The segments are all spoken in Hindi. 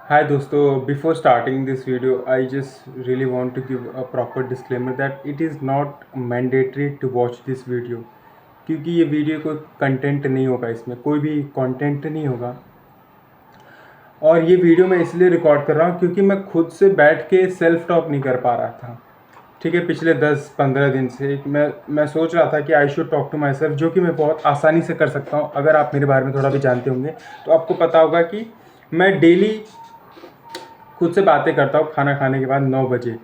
Hi दोस्तों, before starting this video, I just really want to give a proper disclaimer that it is not mandatory to watch this video क्योंकि ये वीडियो कोई कंटेंट नहीं होगा, इसमें कोई भी कंटेंट नहीं होगा। और ये वीडियो मैं इसलिए रिकॉर्ड कर रहा हूँ क्योंकि मैं खुद से बैठ के सेल्फ टॉक नहीं कर पा रहा था। ठीक है, पिछले 10-15 दिन से मैं सोच रहा था कि I should talk to myself, जो कि मैं बहुत आसानी से कर सकता हूँ। अगर आप मेरे बारे में थोड़ा भी जानते होंगे तो आपको पता होगा कि मैं डेली खुद से बातें करता हूँ खाना खाने के बाद 9 बजे।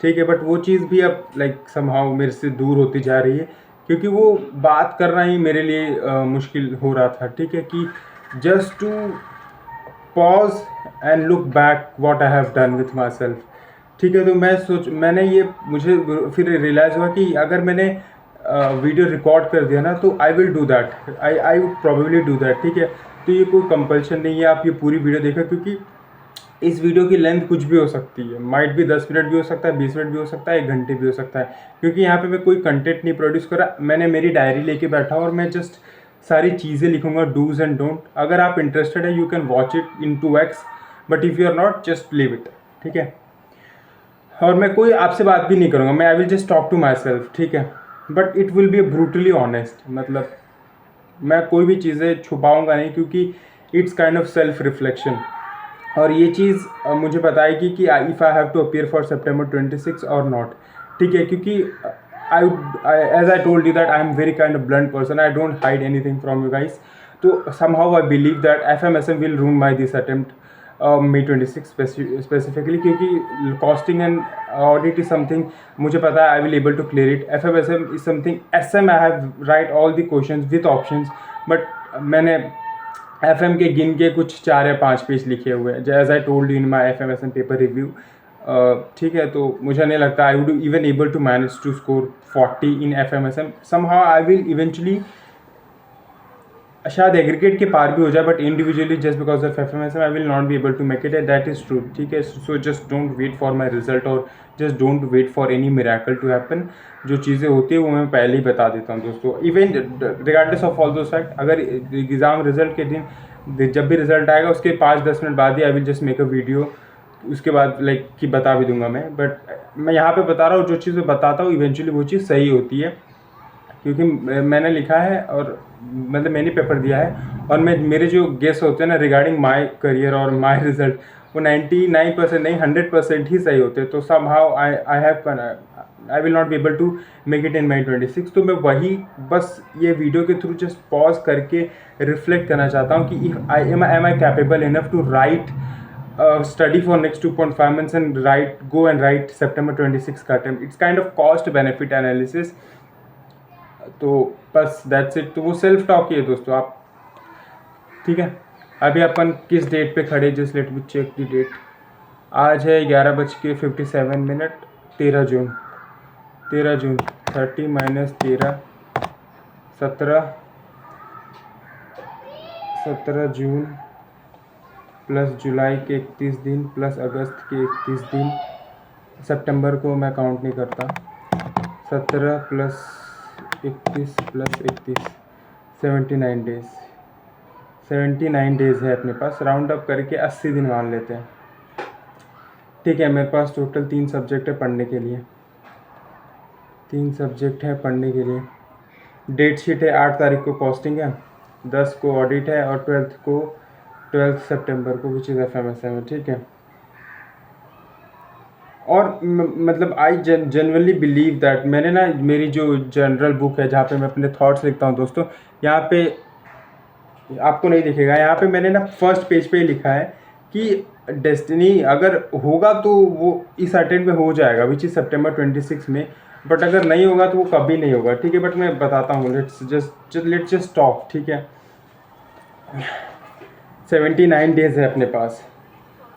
ठीक है, बट वो चीज़ भी अब समहाउ मेरे से दूर होती जा रही है क्योंकि वो बात करना ही मेरे लिए मुश्किल हो रहा था। ठीक है, कि just to pause and look back what I have done with myself. ठीक है, तो मैंने ये मुझे फिर रियलाइज़ हुआ कि अगर मैंने वीडियो रिकॉर्ड कर दिया ना तो I will do that, I would probably do that. ठीक है, तो ये कोई कंपल्शन नहीं है आप ये पूरी वीडियो देखा, क्योंकि इस वीडियो की लेंथ कुछ भी हो सकती है। माइट भी 10 मिनट भी हो सकता है, 20 मिनट भी हो सकता है, 1 घंटे भी हो सकता है, क्योंकि यहाँ पे मैं कोई कंटेंट नहीं प्रोड्यूस कर रहा। मैंने मेरी डायरी लेके बैठा और मैं जस्ट सारी चीज़ें लिखूंगा, डूज एंड डोंट। अगर आप इंटरेस्टेड है you can watch it in 2x, but if you are not just leave it. ठीक है, और मैं कोई आपसे बात भी नहीं करूँगा, मैं I will just talk to myself. ठीक है, but it will be brutally honest, मतलब मैं कोई भी चीज़ें छुपाऊँगा नहीं, क्योंकि it's kind of self reflection. और ये चीज़ मुझे बताएगी कि if I have to appear for September 26 और नॉट। ठीक है, क्योंकि as I told you that I am very kind of blunt person, I don't hide anything from you guys. तो somehow I believe that FMSM will room my this attempt May 26 specifically, क्योंकि costing and audit is something मुझे पता है I will able to clear it. FMSM is something SM I have write all the questions with options, but मैंने FM के गिन के कुछ 4 या 5 पेज लिखे हुए हैं, as I told you in my FMSM paper review. ठीक है, तो मुझे नहीं लगता I would even able to manage to score 40 in FMSM। Somehow I will eventually शायद एग्रीगेट के पार भी हो जाए, but individually just because of FMSM I will not be able to make it, that is true. ठीक है, so just don't wait for my result और just don't wait for any miracle to happen. जो चीज़ें होती है वो मैं पहले ही बता देता हूँ दोस्तों। इवन रिगार्डलेस ऑफ ऑल दो फैक्ट, अगर एग्ज़ाम रिजल्ट के दिन जब भी रिजल्ट आएगा उसके 5-10 मिनट बाद ही I will just make a video, उसके बाद कि बता भी दूंगा मैं। बट मैं यहाँ पे बता रहा हूँ, जो चीज़ मैं बताता हूँ इवेंचुअली वो चीज़ सही होती है, क्योंकि मैंने लिखा है और मतलब मैंने पेपर दिया है, और मेरे जो गेस होते हैं ना रिगार्डिंग माय करियर और माय रिजल्ट, वो 99% नहीं 100% ही सही होते हैं। तो somehow I will not be able to make it in May 26। तो मैं वही बस ये वीडियो के थ्रू जस्ट पॉज करके रिफ्लेक्ट करना चाहता हूँ कि am I capable enough to write study for next 2.5 months and go and write September 26 का attempt. It's kind of cost benefit analysis. तो बस दैट्स इट। तो वो सेल्फ टॉक ही है दोस्तों। आप ठीक है, अभी अपन किस डेट पे खड़े, just let me check the date. आज है 11:57, 13 जून। 30 - 13 17 जून प्लस जुलाई के 31 दिन प्लस अगस्त के 31 दिन। सितंबर को मैं काउंट नहीं करता। 17 + 31 + 31 79 डेज। 79 डेज है अपने पास, राउंड अप करके 80 दिन मान लेते हैं। ठीक है, मेरे पास टोटल 3 सब्जेक्ट है पढ़ने के लिए। 3 सब्जेक्ट है पढ़ने के लिए। डेट शीट है 8 तारीख को कॉस्टिंग है, 10 को ऑडिट है और 12 सितंबर को विच इज़ FMSM है। ठीक है, और मतलब आई जनरली बिलीव दैट मैंने ना मेरी जो जनरल बुक है जहाँ पे मैं अपने थॉट्स लिखता हूँ दोस्तों, यहाँ पे आपको नहीं दिखेगा, यहाँ पे मैंने ना फर्स्ट पेज पे ही लिखा है कि डेस्टिनी अगर होगा तो वो इस अटेम्प्ट में हो जाएगा विच इज़ September 26 में, बट अगर नहीं होगा तो वो कभी नहीं होगा। ठीक है, बट मैं बताता हूँ, लेट्स जस्ट टॉक। ठीक है, 79 डेज है अपने पास,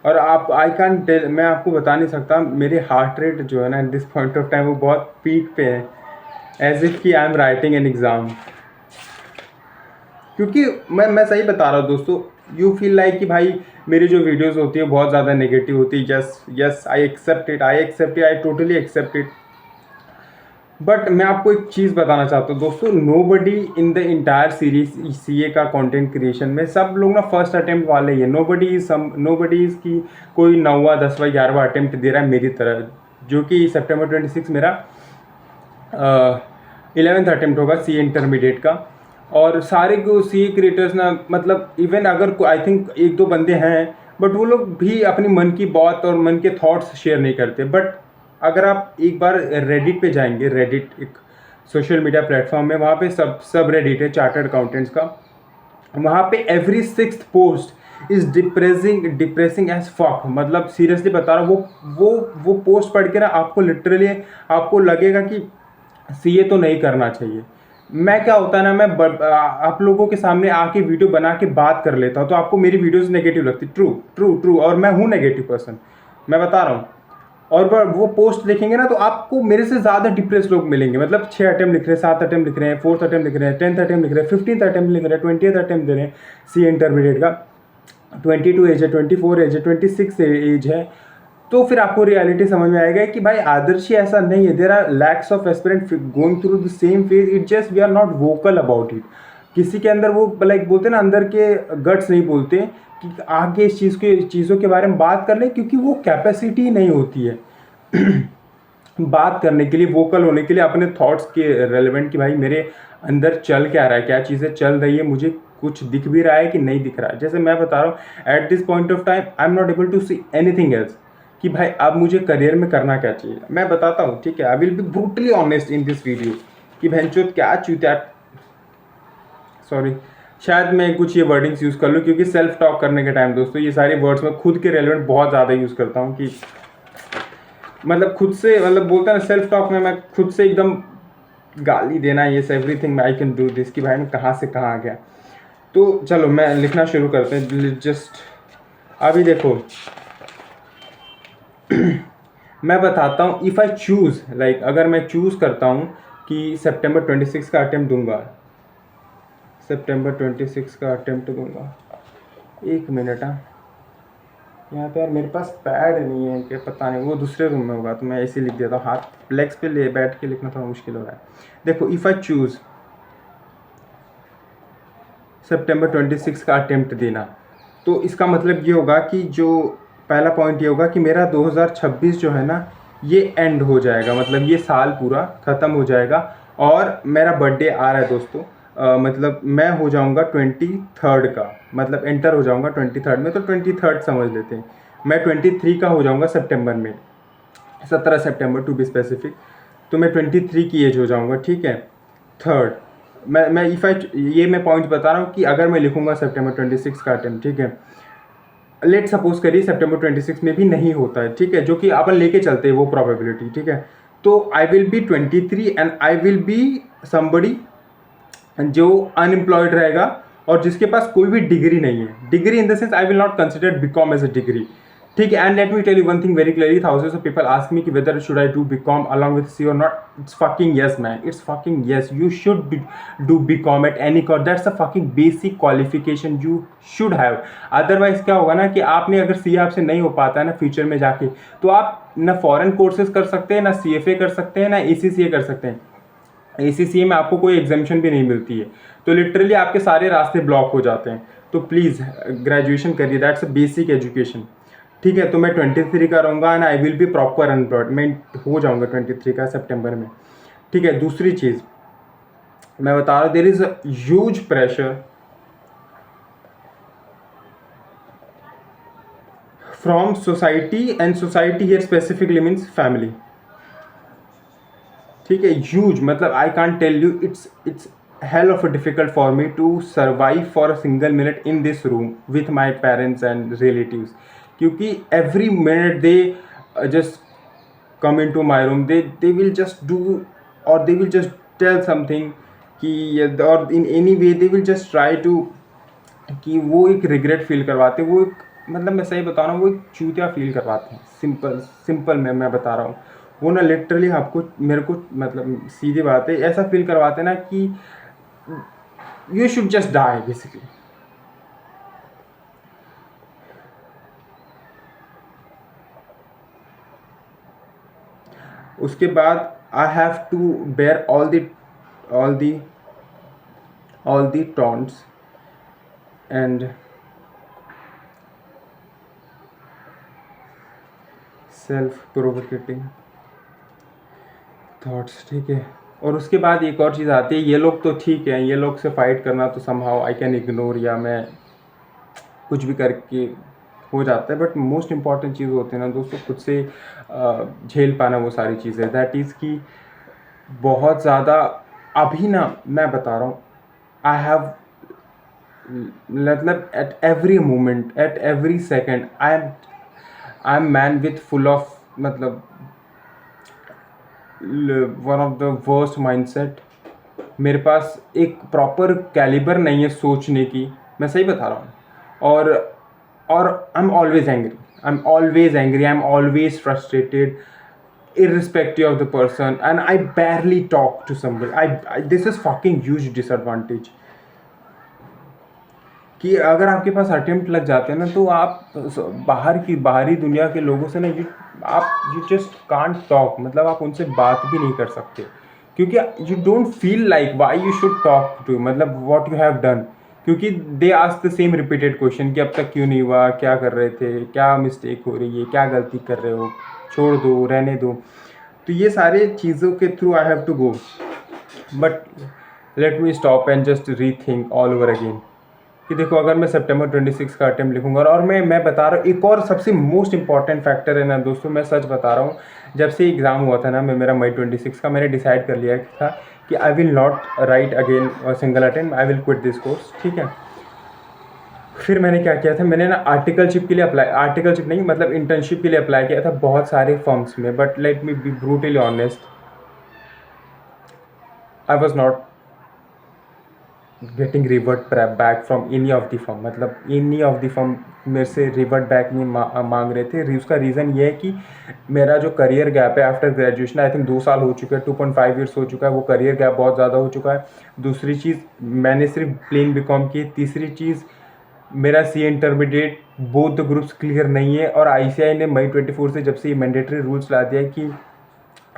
और आप आई कैन टेल, मैं आपको बता नहीं सकता मेरे हार्ट रेट जो है ना eight this point of time वो बहुत पीक पे है, एज इफ कि I am writing an exam. क्योंकि मैं सही बता रहा हूँ दोस्तों, यू फील लाइक कि भाई मेरी जो वीडियोस होती है बहुत ज़्यादा नेगेटिव होती है। Yes I accept it, I totally accept it. But मैं आपको एक चीज़ बताना चाहता हूँ दोस्तों, nobody in the entire series CA का कंटेंट क्रिएशन में सब लोग ना फर्स्ट अटेम्प्ट वाले ही है। नोबडी इज की कोई 9वां 10वां 11वां अटेम्प्ट दे रहा है मेरी तरह, जो कि सितंबर 26 मेरा 11th अटेम्प्ट होगा सी इंटरमीडिएट का। और सारे को सी क्रिएटर्स ना, मतलब इवन अगर आई थिंक एक दो बंदे हैं, बट वो लोग भी अपनी मन की बात और मन के थॉट्स शेयर नहीं करते। बट अगर आप एक बार रेडिट पे जाएंगे, रेडिट एक सोशल मीडिया प्लेटफॉर्म है, वहाँ पे सब रेडिट है चार्टर्ड अकाउंटेंट्स का। वहाँ पे every 6th post is depressing as fuck. मतलब सीरियसली बता रहा हूँ, वो पोस्ट पढ़ के ना आपको लिटरली आपको लगेगा कि सीए तो नहीं करना चाहिए। मैं क्या होता है ना, मैं आप लोगों के सामने आके वीडियो बना के बात कर लेता हूँ तो आपको मेरी वीडियोस नेगेटिव लगती। ट्रू ट्रू ट्रू, और मैं हूँ नेगेटिव पर्सन, मैं बता रहा हूँ। और वो पोस्ट देखेंगे ना तो आपको मेरे से ज़्यादा डिप्रेस लोग मिलेंगे। मतलब 6 अटेम्प्ट लिख रहे हैं, 7 अटेम्प्ट लिख रहे हैं, 4th अटेम्प्ट लिख रहे हैं, 10th अटेम्प्ट लिख रहे हैं, 15th अटेम्प्ट लिख रहे हैं, 20th अटेम्प्ट दे रहे हैं सी इंटरमीडिएट का। 22 एज है, 24 एज है, 26 एज है। तो फिर आपको रियलिटी समझ में आएगा कि भाई आदर्श ऐसा नहीं है। There are lakhs of aspirant going through the same phase, it just we are not vocal about it. किसी के अंदर वो लाइक बोलते हैं ना, अंदर के गट्स नहीं बोलते कि आगे इस चीज़ों के बारे में बात कर ले, क्योंकि वो कैपेसिटी नहीं होती है बात करने के लिए, वोकल होने के लिए अपने थॉट्स के रेलेवेंट, कि भाई मेरे अंदर चल क्या रहा है, क्या चीज़ें चल रही है, मुझे कुछ दिख भी रहा है कि नहीं दिख रहा है। जैसे मैं बता रहा हूँ at this point of time I am not able to see anything else, कि भाई अब मुझे करियर में करना क्या चाहिए। मैं बताता हूँ, ठीक है, I will be brutally honest in this video कि भैंचोद क्या चूतिया, सॉरी शायद मैं कुछ ये वर्डिंग्स यूज़ कर लूँ, क्योंकि सेल्फ टॉक करने के टाइम दोस्तों ये सारे वर्ड्स मैं खुद के रेलेवेंट बहुत ज़्यादा यूज़ करता हूँ, कि मतलब खुद से, मतलब बोलता है ना सेल्फ टॉक में, मैं खुद से एकदम गाली देना, ये everything I can do this, कि भाई मैं कहाँ से कहाँ आ गया। तो चलो मैं लिखना शुरू करते हैं। जस्ट अभी देखो मैं बताता हूँ, इफ़ आई चूज़ लाइक, अगर मैं चूज़ करता हूँ कि सितंबर 26 का अटेम्प्ट दूंगा, सितंबर 26 का अटेम्प्ट दूंगा, एक मिनट। हाँ, यहाँ पे यार मेरे पास पैड नहीं है, कि पता नहीं वो दूसरे रूम में होगा, तो मैं ऐसे लिख देता हूँ, हाथ लेग्स पे ले बैठ के लिखना थोड़ा मुश्किल हो रहा है। देखो इफ़ आई चूज़ सितंबर 26 का अटेम्प्ट देना, तो इसका मतलब ये होगा कि जो पहला पॉइंट ये होगा कि मेरा 2026 जो है ना ये एंड हो जाएगा, मतलब ये साल पूरा ख़त्म हो जाएगा। और मेरा बर्थडे आ रहा है दोस्तों, मतलब मैं हो जाऊंगा 23rd का, मतलब एंटर हो जाऊंगा 23rd में, तो 23rd समझ लेते हैं। मैं 23 का हो जाऊंगा सितंबर में, 17 सितंबर टू बी स्पेसिफिक। तो मैं 23 की एज हो जाऊंगा, ठीक है। थर्ड, मैं इफ आई ये मैं पॉइंट बता रहा हूँ कि अगर मैं लिखूंगा सितंबर 26 का अटेम्प्ट, ठीक है, लेट सपोज करिए सितंबर 26 में भी नहीं होता है, ठीक है, जो कि अपन लेके चलते हैं वो प्रोबेबिलिटी, ठीक है। तो I will be 23 and I will be somebody जो अनएम्प्लॉयड रहेगा और जिसके पास कोई भी डिग्री नहीं है। Degree in the sense I will not consider BCom as a degree, ठीक है। And let me tell you one thing very clearly, thousands of people ask me कि whether should I do BCom along with C और not. It's fucking yes man, it's fucking yes, you should do BCom at any cost, that's a fucking basic qualification you should have. Otherwise क्या होगा ना कि आपने अगर सी आपसे नहीं हो पाता है ना फ्यूचर में जाके, तो आप ना फॉरेन कोर्सेज कर सकते हैं, ना CFA कर सकते हैं, ना ACCA कर सकते हैं। ACCA में आपको कोई एग्जामेशन भी नहीं मिलती है, तो लिटरली आपके सारे रास्ते ब्लॉक हो जाते हैं। तो प्लीज़ ग्रेजुएशन करिए, दैट्स अ बेसिक एजुकेशन, ठीक है। तो मैं 23 का रहूँगा and I will B proper unemployed, मैं हो जाऊँगा 23 का सितंबर में, ठीक है। दूसरी चीज़ मैं बता रहा हूँ, there is a huge pressure from society, and society here specifically means family, ठीक है। ह्यूज, मतलब I can't tell you, it's hell of a difficult for me to survive for a single minute in this room with my parents and relatives, क्योंकि every minute they just come into my room, they will just do, or they will just tell something कि, or in any way they will just try to, कि वो एक रिग्रेट फील करवाते, वो एक, मतलब मैं सही बता रहा हूँ, वो एक चूतिया फील करवाते हैं। सिंपल मैं बता रहा हूँ, वो ना लिटरली आपको, मेरे को, मतलब सीधी बात है, ऐसा फील करवाते हैं ना कि you should just die basically. उसके बाद I have to bear all the all the taunts and self provoking thoughts, ठीक है। और उसके बाद एक और चीज़ आती है, ये लोग तो ठीक है, ये लोग से फाइट करना तो समहाउ आई कैन इग्नोर, या मैं कुछ भी करके हो जाता है, बट मोस्ट इम्पॉर्टेंट चीज़ होती है ना दोस्तों, खुद से झेल पाना वो सारी चीज़ें, दैट इज़ की बहुत ज़्यादा। अभी ना मैं बता रहा हूँ, आई हैव मतलब at every moment, at every second I am man with full of मतलब one of the worst mindset. मेरे पास एक प्रॉपर कैलिबर नहीं है सोचने की, मैं सही बता रहा हूँ। और I am always angry, I am always angry, I am always frustrated irrespective of the person, and I barely talk to somebody. This is fucking huge disadvantage कि अगर आपके पास अटेम्प्ट लग जाते हैं ना, तो आप बाहरी दुनिया के लोगों से ना यू जस्ट कांट टॉक, मतलब आप उनसे बात भी नहीं कर सकते, क्योंकि you don't feel like why you should talk to, मतलब व्हाट यू हैव डन, क्योंकि they ask the same repeated question कि अब तक क्यों नहीं हुआ, क्या कर रहे थे, क्या मिस्टेक हो रही है, क्या गलती कर रहे हो, छोड़ दो, रहने दो। तो ये सारे चीज़ों के through I have to go, but let me stop and just rethink all over again कि देखो, अगर मैं सितंबर 26 का अटेम्प्ट लिखूंगा, और मैं बता रहा हूँ एक और सबसे मोस्ट इंपॉर्टेंट फैक्टर है ना दोस्तों, मैं सच बता रहा हूँ, जब से एग्ज़ाम हुआ था ना, मेरा मई 26 का, मैंने डिसाइड कर लिया था कि I will not right again single attempt, I will quit this course, ठीक है। फिर मैंने क्या किया था, मैंने ना आर्टिकलशिप के लिए अप्लाई, आर्टिकलशिप नहीं मतलब इंटर्नशिप के लिए अप्लाई किया था बहुत सारे फर्म्स में, but let me B brutally honest, I was not getting revert back from any of the firm, मतलब एनी ऑफ द फर्म मेरे से रिवर्ट बैक नहीं मांग रहे थे। उसका रीज़न ये है कि मेरा जो करियर गैप है आफ्टर ग्रेजुएशन, आई थिंक 2 साल हो चुके हैं, 2.5 ईयर्स हो चुका है, वो करियर गैप बहुत ज़्यादा हो चुका है। दूसरी चीज़, मैंने सिर्फ प्लेन बीकॉम की। तीसरी चीज़, मेरा C intermediate both the groups clear नहीं है, और ICAI ने मई 24 से जब से ये मैंडेटरी रूल्स ला दिया है कि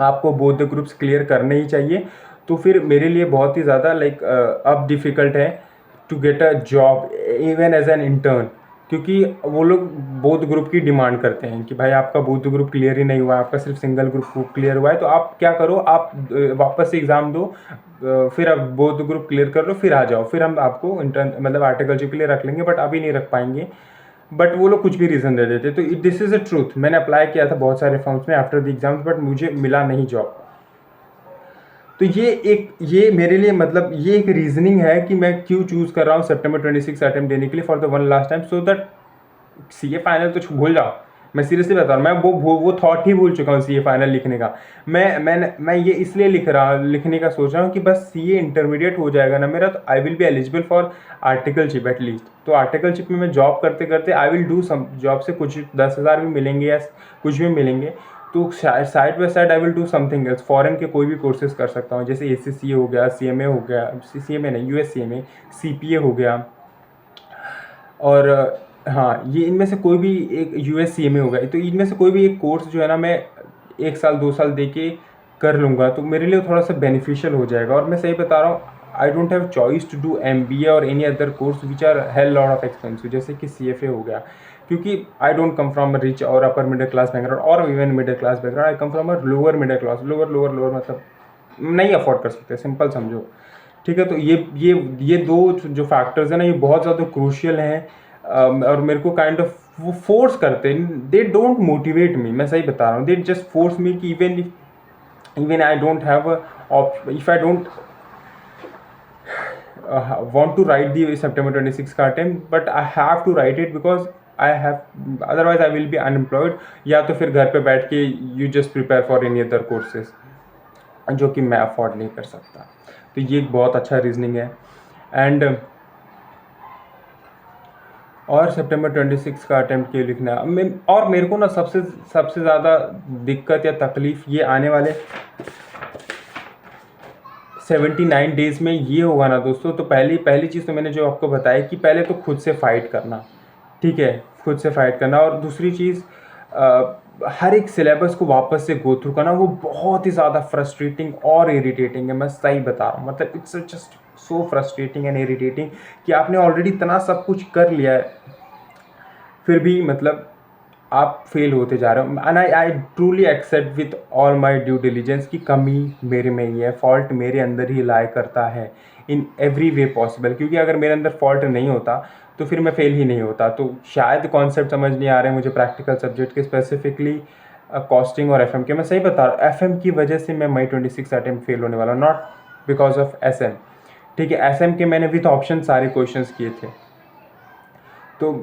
आपको बोथ द ग्रुप्स क्लियर करने ही चाहिए, तो फिर मेरे लिए बहुत ही ज़्यादा अब डिफ़िकल्ट है to get a job even as an intern, क्योंकि वो लोग बोथ ग्रुप की डिमांड करते हैं कि भाई आपका बोथ ग्रुप क्लियर ही नहीं हुआ, आपका सिर्फ सिंगल ग्रुप क्लियर हुआ है, तो आप क्या करो, आप वापस से एग्ज़ाम दो, फिर आप बोथ ग्रुप क्लियर कर लो, फिर आ जाओ, फिर हम आपको इंटर्न मतलब आर्टिकलशिप के लिए रख लेंगे, बट अभी नहीं रख पाएंगे। बट वो लोग कुछ भी रीज़न दे देते। तो दिस इज़ अ ट्रूथ, मैंने अप्लाई किया था बहुत सारे फॉर्म्स में आफ्टर द एग्जाम्स, बट मुझे मिला नहीं जॉब। तो ये मेरे लिए मतलब ये एक रीजनिंग है कि मैं क्यों चूज़ कर रहा हूँ सितंबर 26 अटेम्प्ट देने के लिए for the one last time, so that CA final तो भूल जाओ। मैं सीरियसली बता रहा हूँ, मैं वो थॉट ही भूल चुका हूँ CA फाइनल लिखने का। मैं ये इसलिए लिखने का सोच रहा हूँ कि बस CA इंटरमीडिएट हो जाएगा ना मेरा, तो I will be eligible for articleship at least. तो आर्टिकलशिप में मैं जॉब करते करते I will do some job से कुछ 10,000 भी मिलेंगे या कुछ भी मिलेंगे, तो side by side I will do something else. Foreign के कोई भी कोर्सेज कर सकता हूँ, जैसे ACCA हो गया, CMA हो गया, CMA नहीं USCMA, CPA हो गया, और हाँ, ये इनमें से कोई भी एक USCMA होगा, तो इनमें से कोई भी एक कोर्स जो है ना, मैं 1 साल 2 साल दे के कर लूँगा, तो मेरे लिए थोड़ा सा बेनिफिशियल हो जाएगा। और मैं सही बता रहा हूँ, I don't have choice to do MBA और any other course which are hell lot of expensive, जैसे कि CFA हो गया, क्योंकि I don't come from a rich और अपर मिडिल क्लास बैकग्राउंड और even middle class background, I come from a lower middle class, lower मतलब नहीं अफोर्ड कर सकते, सिंपल समझो, ठीक है। तो ये दो जो फैक्टर्स हैं ना, ये बहुत ज़्यादा क्रूशियल हैं, और मेरे को काइंड ऑफ वो फोर्स करते हैं, दे डोंट मोटिवेट मी, मैं सही बता रहा हूँ, दे जस्ट फोर्स मी कि even I don't have if I don't want to write the September 26 का attempt, but I have to write it because I have, otherwise I will be unemployed, या तो फिर घर पे बैठ के you just prepare for any other courses जो कि मैं अफोर्ड नहीं कर सकता। तो ये एक बहुत अच्छा रीजनिंग है। एंड और सितंबर 26 का अटेम्प्ट के लिखना और मेरे को ना सबसे ज़्यादा दिक्कत या तकलीफ़ ये आने वाले 79 डेज़ में ये होगा ना दोस्तों। तो पहली चीज़ तो मैंने जो आपको बताया कि पहले तो खुद से फाइट करना, ठीक है, खुद से फाइट करना। और दूसरी चीज़ हर एक सिलेबस को वापस से गो थ्रू करना वो बहुत ही ज़्यादा फ्रस्ट्रेटिंग और इरिटेटिंग है, मैं सही बता रहा हूँ। मतलब it's just so frustrating and irritating कि आपने ऑलरेडी इतना सब कुछ कर लिया है, फिर भी मतलब आप फेल होते जा रहे हो। And I truly accept with all my due diligence की कमी मेरे में ही है, फॉल्ट मेरे अंदर ही लाए करता है इन एवरी वे पॉसिबल। क्योंकि अगर मेरे अंदर फॉल्ट नहीं होता तो फिर मैं फेल ही नहीं होता। तो शायद कॉन्सेप्ट समझ नहीं आ रहे मुझे प्रैक्टिकल सब्जेक्ट के, स्पेसिफिकली कॉस्टिंग और एफएम के। मैं सही बता रहा हूँ, एफएम की वजह से मैं मई 26 अटेम्प्ट फेल होने वाला हूँ, नॉट बिकॉज ऑफ एसएम। ठीक है, एसएम के मैंने विथ ऑप्शन सारे क्वेश्चंस किए थे, तो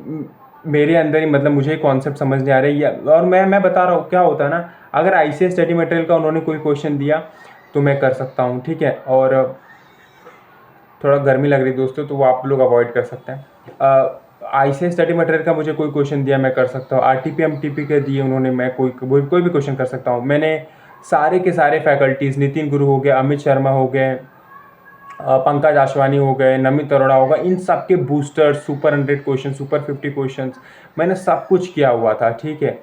मेरे अंदर ही मतलब मुझे कॉन्सेप्ट समझ नहीं आ रही है। और मैं बता रहा हूँ क्या होता है ना, अगर आईसीएस स्टडी मटेरियल का उन्होंने कोई क्वेश्चन दिया तो मैं कर सकता हूँ, ठीक है। और थोड़ा गर्मी लग रही दोस्तों, तो वो आप लोग अवॉइड कर सकते हैं। आईसीएस स्टडी मटेरियल का मुझे कोई क्वेश्चन दिया मैं कर सकता हूँ, आरटीपी एमटीपी के दिए उन्होंने, मैं कोई भी क्वेश्चन कर सकता हूँ। मैंने सारे के सारे फैकल्टीज़, नितिन गुरु हो गए, अमित शर्मा हो गए, पंकज आशवानी हो गए, नमित अरोड़ा होगा, इन सब के boosters, super 100 question, super 50 question, मैंने सब कुछ किया हुआ था, ठीक है।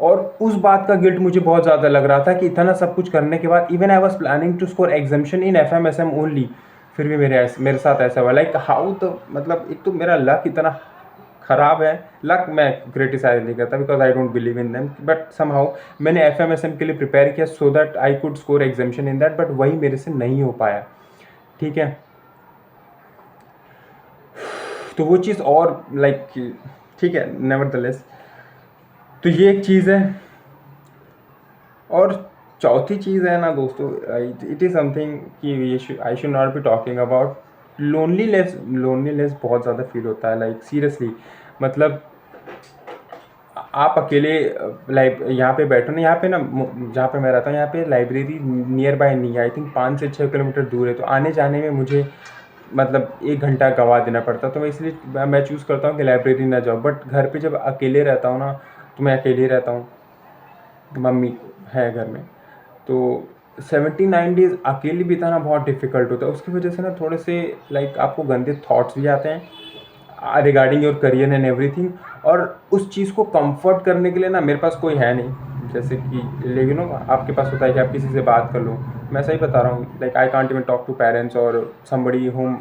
और उस बात का गिल्ट मुझे बहुत ज़्यादा लग रहा था कि इतना सब कुछ करने के बाद even I was planning to score examination in FMSM only, फिर भी मेरे साथ ऐसा हुआ। लाइक हाउ, तो मतलब एक तो मेरा लक इतना ख़राब है। लक मैं क्रिटिसाइज नहीं करता because I don't believe in them, but somehow मैंने एफएमएसएम के लिए प्रिपेयर किया so that I could score examination in that, but वही मेरे से नहीं हो पाया, ठीक है। तो वो चीज़ और लाइक ठीक है, नेवरदलेस, तो ये एक चीज़ है। और चौथी चीज़ है ना दोस्तों, इट इज़ समथिंग कि I should not be talking about loneliness बहुत ज़्यादा फील होता है, लाइक सीरियसली। मतलब आप अकेले यहाँ पे बैठो ना, यहाँ पे ना जहाँ पे मैं रहता हूँ यहाँ पे लाइब्रेरी नियर बाय नहीं है, आई थिंक 5 से 6 किलोमीटर दूर है। तो आने जाने में मुझे मतलब 1 घंटा गवा देना पड़ता, तो मैं इसलिए मैं चूज़ करता हूँ कि लाइब्रेरी ना जाऊँ। बट घर पे जब अकेले रहता हूँ ना, तो मैं अकेले रहता हूँ, मम्मी है घर में, तो 79 डेज़ अकेले बिताना बहुत डिफ़िकल्ट होता है। उसकी वजह से ना थोड़े से लाइक आपको गंदे थॉट्स भी आते हैं regarding your career and everything. और उस चीज़ को कंफर्ट करने के लिए ना मेरे पास कोई है नहीं, जैसे कि लेकिन आपके पास होता है कि आप किसी से बात कर लो। मैं सही बता रहा हूँ, like I can't even talk to parents और somebody home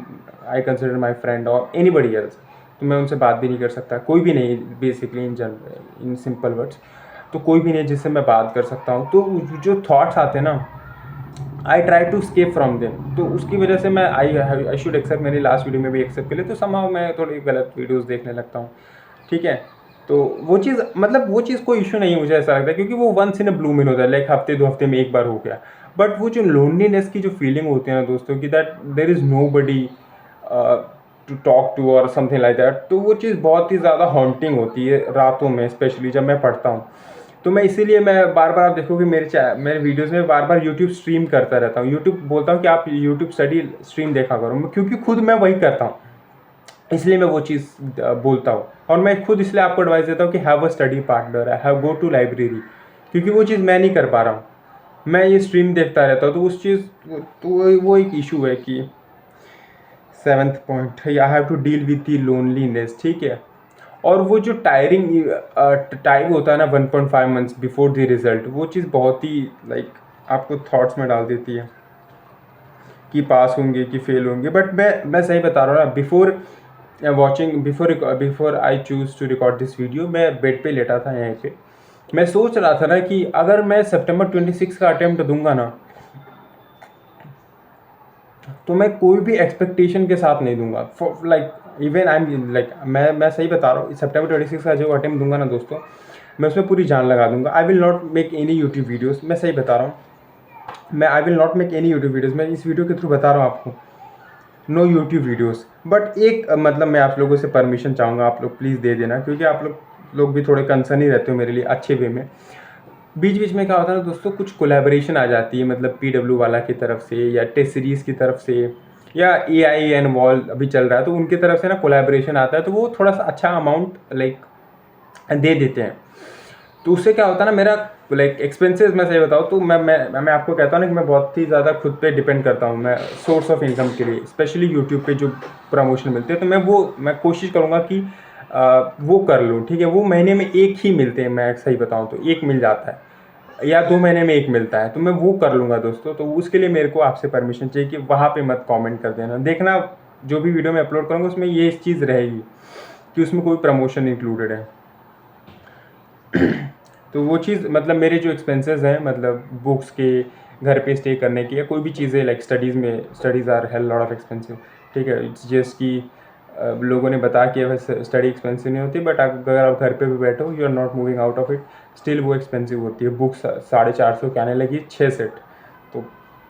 I consider my friend और एनीबडी एल्स, तो मैं उनसे बात भी नहीं कर सकता, कोई भी नहीं बेसिकली, इन सिंपल वर्ड्स। तो कोई भी नहीं जिससे मैं बात कर सकता हूँ। तो जो थॉट्स आते हैं ना, I try to escape from them. तो उसकी वजह से मैं आई शुड एक्सेप्ट, मेरी लास्ट वीडियो में भी एक्सेप्ट कर ले, तो समहाउ मैं थोड़ी गलत वीडियोस देखने लगता हूँ, ठीक है। तो वो चीज़ मतलब वो चीज़ कोई इशू नहीं है, मुझे ऐसा लगता है, क्योंकि वो once in a blue moon होता है, लाइक हफ्ते 2 हफ्ते में एक बार हो गया। बट वो जो लोनलीनेस की जो फीलिंग होती है ना दोस्तों की, that there is nobody to talk to और समथिंग लाइक दैट, तो वो चीज़ बहुत ही ज़्यादा हॉन्टिंग होती है रातों में, स्पेशली जब मैं पढ़ता हूँ। तो मैं इसीलिए मैं बार बार, आप देखोगे मेरे वीडियोस में बार बार यूट्यूब स्ट्रीम करता रहता हूँ। यूट्यूब बोलता हूँ कि आप यूट्यूब स्टडी स्ट्रीम देखा करो, क्योंकि खुद मैं वही करता हूँ, इसलिए मैं वो चीज़ बोलता हूँ। और मैं खुद इसलिए आपको एडवाइस देता हूँ कि have a study partner, have go to library, क्योंकि वो चीज़ मैं नहीं कर पा रहा हूँ, मैं ये स्ट्रीम देखता रहता हूँ। तो उस चीज़, तो वो एक इशू है कि 7th point, I have to deal with the loneliness, ठीक है। और वो जो टायरिंग टाइम होता है ना 1.5 मंथ्स बिफोर द रिजल्ट, वो चीज़ बहुत ही लाइक आपको थॉट्स में डाल देती है कि पास होंगे कि फेल होंगे। बट मैं सही बता रहा हूँ ना, before I choose to record this video, मैं बेड पे लेटा था यहीं पे, मैं सोच रहा था ना कि अगर मैं सितंबर 26 का अटेम्प्ट दूंगा ना, तो मैं कोई भी एक्सपेक्टेशन के साथ नहीं दूंगा, like even I am like मैं सही बता रहा हूँ, सितंबर 26 का जो अटेम्प्ट दूंगा ना दोस्तों, मैं उसमें पूरी जान लगा दूंगा। आई will not make any YouTube videos, मैं सही बता रहा हूँ, आई will not make any YouTube videos. मैं इस वीडियो के थ्रू बता रहा हूँ आपको, नो यूट्यूब वीडियोस। बट एक मतलब मैं आप लोगों से परमिशन चाहूँगा, आप लोग प्लीज़ दे देना, क्योंकि आप लोग भी थोड़े कंसर्न ही रहते हो मेरे लिए, अच्छे वे में। बीच बीच में क्या होता है ना दोस्तों, कुछ कोलैबोरेशन आ जाती है, मतलब PW वाला की तरफ से या टेस्ट सीरीज़ की तरफ से, या AI एंड वॉल अभी चल रहा है, तो उनकी तरफ से ना कोलैबोरेशन आता है, तो वो थोड़ा सा अच्छा अमाउंट लाइक दे देते हैं। तो उससे क्या होता है ना, मेरा लाइक एक्सपेंसेस, मैं सही बताऊँ तो मैं आपको कहता हूँ ना कि मैं बहुत ही ज़्यादा खुद पे डिपेंड करता हूँ, मैं सोर्स ऑफ इनकम के लिए, स्पेशली यूट्यूब पे जो प्रमोशन मिलते हैं, तो मैं कोशिश करूँगा कि वो कर लूँ, ठीक है। वो महीने में एक ही मिलते हैं, मैं सही बताऊँ तो एक मिल जाता है या 2 महीने में एक मिलता है, तो मैं वो कर लूँगा दोस्तों। तो उसके लिए मेरे को आपसे परमिशन चाहिए कि वहाँ पे मत कमेंट कर देना। देखना जो भी वीडियो मैं अपलोड करूँगा उसमें ये चीज़ रहेगी कि उसमें कोई प्रमोशन इंक्लूडेड है। तो वो चीज़ मतलब मेरे जो एक्सपेंसेस हैं, मतलब बुक्स के, घर पे स्टे करने की, या कोई भी चीज़ें like studies are hell lot of expensive, ठीक है। इट्स जस्ट कि लोगों ने बताया कि वैसे स्टडी एक्सपेंसिव नहीं होती, बट अगर आप घर पे भी बैठो, you are not moving out of it, still वो एक्सपेंसिव होती है। बुक्स 450 के आने लगी 6 सेट,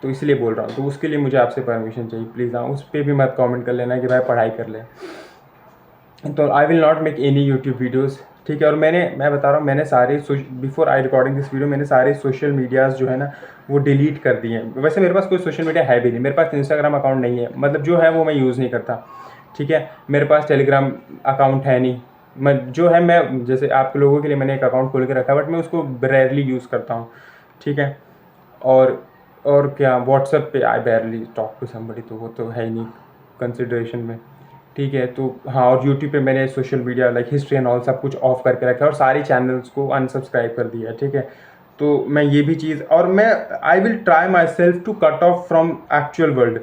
तो इसलिए बोल रहा हूँ। तो उसके लिए मुझे आपसे परमिशन चाहिए प्लीज़। हाँ, उस पर भी मत कमेंट कर लेना कि भाई पढ़ाई कर ले। तो I will not make any YouTube videos, ठीक है। और मैं बता रहा हूँ, मैंने सारे before I recording this video मैंने सारे सोशल मीडियाज़ जो है ना वो डिलीट कर दिए हैं। वैसे मेरे पास कोई सोशल मीडिया है भी नहीं, मेरे पास इंस्टाग्राम अकाउंट नहीं है, मतलब जो है वो मैं यूज़ नहीं करता, ठीक है। मेरे पास टेलीग्राम अकाउंट है नहीं, मैं जो है मैं जैसे आप लोगों के लिए मैंने एक अकाउंट खोल के रखा है, बट मैं उसको रेयरली यूज़ करता हूँ, ठीक है। और क्या, व्हाट्सएप पे आई बैरली टॉक टू समबडी, तो वो तो है ही नहीं कंसिडरेशन में, ठीक है। तो हाँ, और यूट्यूब पे मैंने social media like history and all सब कुछ ऑफ करके रखा है और सारे चैनल्स को अनसब्सक्राइब कर दिया है, ठीक है। तो मैं ये भी चीज़, और मैं I will try myself to cut off from actual world.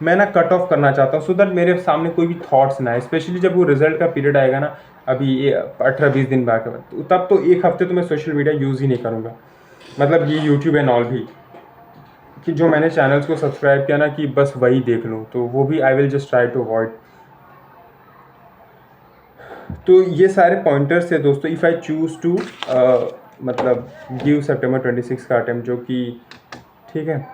मैं ना कट ऑफ करना चाहता हूँ सो दैट मेरे सामने कोई भी थॉट्स ना आए, स्पेशली जब वो रिजल्ट का पीरियड आएगा ना, अभी ये 18-20 दिन बाद, तो तब तो एक हफ्ते तो मैं सोशल मीडिया यूज़ ही नहीं करूँगा, मतलब ये यूट्यूब एंड ऑल भी, कि जो मैंने चैनल्स को सब्सक्राइब किया ना कि बस वही देख लूँ, तो वो भी I will just try to avoid. तो ये सारे पॉइंटर्स थे दोस्तों। इफ़ आई चूज़ टू मतलब गिव सितंबर 26 का अटेम्प्ट, जो कि ठीक है।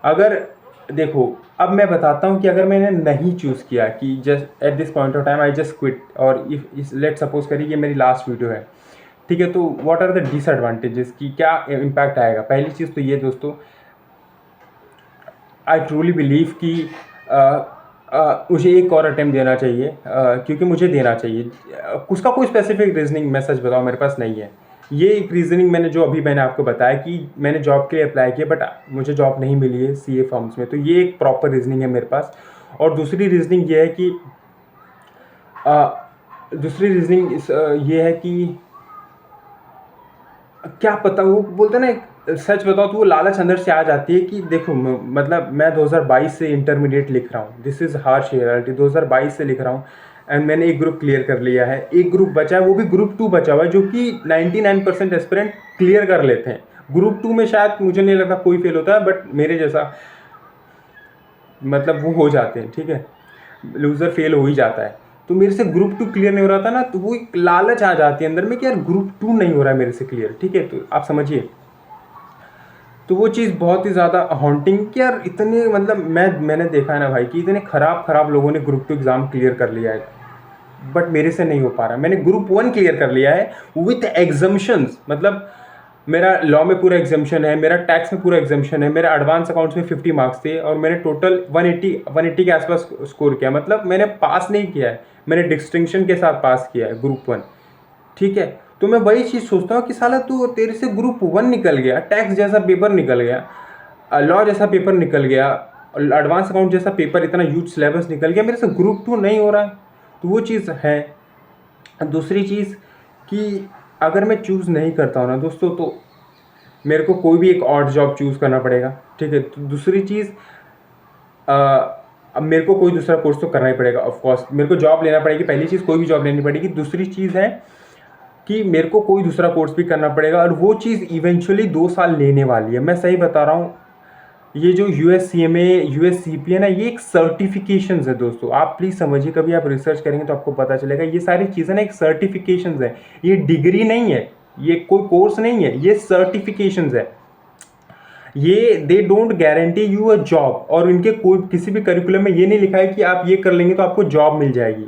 अगर देखो, अब मैं बताता हूँ कि अगर मैंने नहीं चूज़ किया कि just eight this point of time I just quit, और इफ लेट सपोज करिए ये मेरी लास्ट वीडियो है, ठीक है, तो व्हाट आर द डिसएडवांटेजेस, की क्या इम्पैक्ट आएगा। पहली चीज़ तो ये दोस्तों, आई ट्रूली बिलीव कि मुझे एक और अटेम्प्ट देना चाहिए, क्योंकि मुझे देना चाहिए। उसका कोई स्पेसिफिक रीजनिंग मैं सच बताऊँ मेरे पास नहीं है। ये एक रीजनिंग मैंने आपको बताया कि मैंने जॉब के लिए अप्लाई किया, बट मुझे जॉब नहीं मिली है सीए फर्म्स में, तो ये एक प्रॉपर रीजनिंग है मेरे पास। और दूसरी रीजनिंग ये है कि ये है कि क्या पता, वो बोलते ना, सच बताओ तो वो लालच अंदर से आ जाती है कि देखो, मतलब मैं 2022 से इंटरमीडिएट लिख रहा हूँ, दिस इज़ हार्श रियलिटी, 2022 से लिख रहा हूँ, एंड मैंने एक ग्रुप क्लियर कर लिया है, एक ग्रुप बचा है, वो भी ग्रुप 2 बचा हुआ है, जो कि 99% एस्पिरेंट क्लियर कर लेते हैं। ग्रुप 2 में शायद मुझे नहीं लगता कोई फेल होता है, बट मेरे जैसा मतलब वो हो जाते हैं, ठीक है, लूज़र फेल हो ही जाता है। तो मेरे से ग्रुप 2 क्लियर नहीं हो रहा था ना, तो वो एक लालच आ जाती है अंदर में कि यार ग्रुप 2 नहीं हो रहा है मेरे से क्लियर, ठीक है। तो आप समझिए, तो वो चीज़ बहुत ही ज़्यादा हॉन्टिंग कि यार इतने, मतलब मैंने देखा है ना भाई कि इतने खराब लोगों ने ग्रुप 2 एग्ज़ाम क्लियर कर लिया है, बट मेरे से नहीं हो पा रहा। मैंने ग्रुप 1 क्लियर कर लिया है विथ एग्जम्पशंस, मतलब मेरा लॉ में पूरा एग्जाम्शन है, मेरा टैक्स में पूरा एग्जाम्शन है, मेरा एडवांस अकाउंट्स में 50 मार्क्स थे, और मैंने टोटल 180 के आसपास स्कोर किया, मतलब मैंने पास नहीं किया है, मैंने डिस्टिंक्शन के साथ पास किया है ग्रुप 1, ठीक है। तो मैं वही चीज़ सोचता हूँ कि साला तू, तेरे से ग्रुप 1 निकल गया, टैक्स जैसा पेपर निकल गया, लॉ जैसा पेपर निकल गया, एडवांस अकाउंट जैसा पेपर, इतना ह्यूज सिलेबस निकल गया, मेरे से ग्रुप 2 नहीं हो रहा है, तो वो चीज़ है। दूसरी चीज़ कि अगर मैं चूज़ नहीं करता हूँ ना दोस्तों, तो मेरे को कोई भी एक ऑड जॉब चूज़ करना पड़ेगा, ठीक है। तो दूसरी चीज़, अब मेरे को कोई दूसरा कोर्स तो करना ही पड़ेगा, ऑफ कोर्स मेरे को जॉब लेना पड़ेगी, पहली चीज़ कोई भी जॉब लेनी पड़ेगी। दूसरी चीज़ है कि मेरे को कोई दूसरा कोर्स भी करना पड़ेगा, और वो चीज़ इवेंचुअली 2 साल लेने वाली है। मैं सही बता रहा हूँ, ये जो USCMA USCP है ना, ये एक सर्टिफिकेशंस है दोस्तों, आप प्लीज़ समझिए, कभी आप रिसर्च करेंगे तो आपको पता चलेगा, ये सारी चीज़ें ना एक सर्टिफिकेशंस है, ये डिग्री नहीं है, ये कोई कोर्स नहीं है, ये सर्टिफिकेशंस है। ये they don't guarantee you a job, और इनके कोई किसी भी करिकुलम में ये नहीं लिखा है कि आप ये कर लेंगे तो आपको जॉब मिल जाएगी,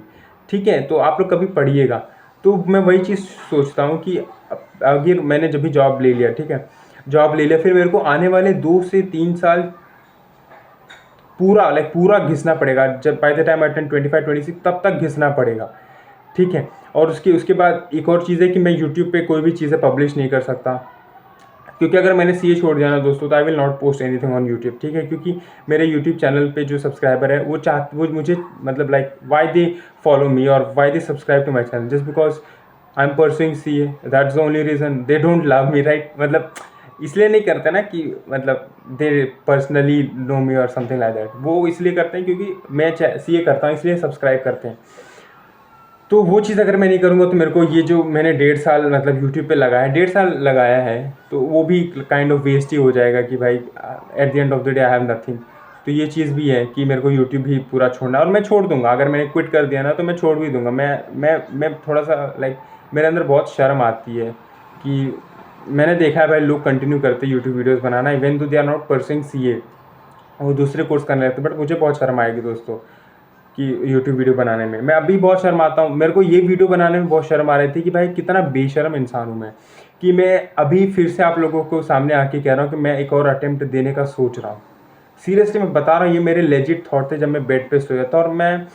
ठीक है। तो आप लोग कभी पढ़िएगा। तो मैं वही चीज़ सोचता हूँ कि अगर मैंने जब भी जॉब ले लिया, ठीक है, जॉब ले लिया, फिर मेरे को आने वाले 2 से 3 साल पूरा घिसना पड़ेगा, जब bye the time I turn 25-26 तब तक घिसना पड़ेगा, ठीक है। और उसके बाद एक और चीज़ है कि मैं यूट्यूब पे कोई भी चीज़ें पब्लिश नहीं कर सकता, क्योंकि अगर मैंने सीए छोड़ दिया ना दोस्तों तो I will not post anything on YouTube, ठीक है। क्योंकि मेरे यूट्यूब चैनल पे जो सब्सक्राइबर है वो मुझे मतलब like why they follow me और why they subscribe to my channel just because I am pursuing CA, that's the only reason. They don't love me, right. मतलब इसलिए नहीं करते ना कि मतलब दे पर्सनली नो मी और समथिंग लाइक दैट, वो इसलिए करते हैं क्योंकि मैं सीए करता हूँ इसलिए सब्सक्राइब करते हैं। तो वो चीज़ अगर मैं नहीं करूँगा तो मेरे को ये जो मैंने 1.5 साल मतलब यूट्यूब पे लगाया, 1.5 साल लगाया है, तो वो भी काइंड ऑफ वेस्ट ही हो जाएगा कि भाई at the end of the day I have nothing. तो ये चीज़ भी है कि मेरे को यूट्यूब भी पूरा छोड़ना, और मैं छोड़ दूंगा। अगर मैंने क्विट कर दिया ना तो मैं छोड़ भी दूंगा। मैं थोड़ा सा लाइक मेरे अंदर बहुत शर्म आती है कि मैंने देखा है भाई लोग कंटिन्यू करते यूट्यूब वीडियोज़ बनाना, even though they are not pursuing CA, वो दूसरे कोर्स करने लगते, बट मुझे बहुत शर्म आएगी दोस्तों कि यूट्यूब वीडियो बनाने में। मैं अभी बहुत शर्माता हूँ, मेरे को ये वीडियो बनाने में बहुत शर्म आ रही थी कि भाई कितना बेशर्म इंसान हूँ मैं, कि मैं अभी फिर से आप लोगों को सामने आके कह रहा हूँ कि मैं एक और अटेम्प्ट देने का सोच रहा हूँ। सीरियसली मैं बता रहा हूँ, ये मेरे लेजिट थॉट थे जब मैं बेड पे सोया था। और मैं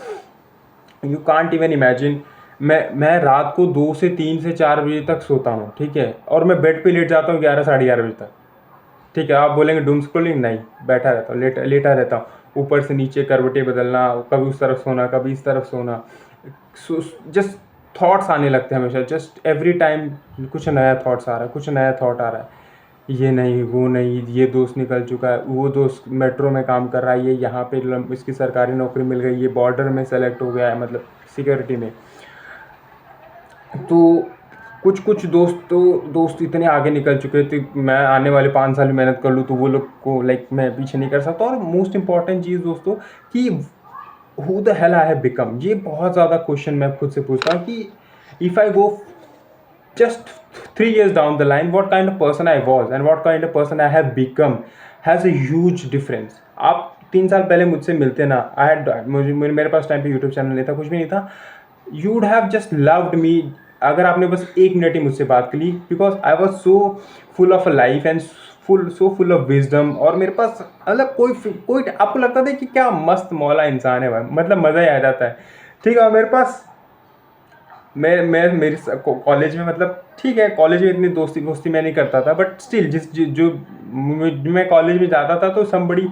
यू कांट इवन इमेजिन, मैं रात को 2 से 3 से 4 बजे तक सोता हूँ, ठीक है, और मैं बेड पे लेट जाता हूँ 11 साढ़े 11 बजे तक, ठीक है। आप बोलेंगे डूम स्क्रोलिंग, नहीं, बैठा रहता हूँ, लेटा रहता हूँ, ऊपर से नीचे करवटें बदलना, कभी उस तरफ सोना कभी इस तरफ सोना, जस्ट थॉट्स आने लगते हैं हमेशा, जस्ट एवरी टाइम कुछ नया थॉट्स आ रहा है, कुछ नया थॉट आ रहा है, ये नहीं वो नहीं, ये दोस्त निकल चुका है, वो दोस्त मेट्रो में काम कर रहा है, ये यहाँ पे इसकी सरकारी नौकरी मिल गई, ये बॉर्डर में सेलेक्ट हो गया है, मतलब सिक्योरिटी में। तो कुछ दोस्त इतने आगे निकल चुके थे, मैं आने वाले 5 साल मेहनत कर लूँ तो वो लोग को लाइक मैं पीछे नहीं कर सकता। और मोस्ट इंपॉर्टेंट चीज़ दोस्तों कि who the hell I have become, ये बहुत ज़्यादा क्वेश्चन मैं खुद से पूछता हूँ कि if I go just 3 years down the line, what kind of person I was and what kind of person I have become has a huge difference. आप 3 साल पहले मुझसे मिलते ना, मेरे पास टाइम पे यूट्यूब चैनल नहीं था, कुछ भी नहीं था, you would have just loved me. अगर आपने बस 1 मिनट ही मुझसे बात की, because I was so full of a life and full of wisdom. और मेरे पास मतलब कोई आपको लगता था कि क्या मस्त मौला इंसान है भाई, मतलब मज़ा ही आ जाता है, ठीक है। मेरे पास मैं मेरे कॉलेज में, मतलब ठीक है, कॉलेज में इतनी दोस्ती मैं नहीं करता था, बट स्टिल जो मैं कॉलेज में जाता था तो समबड़ी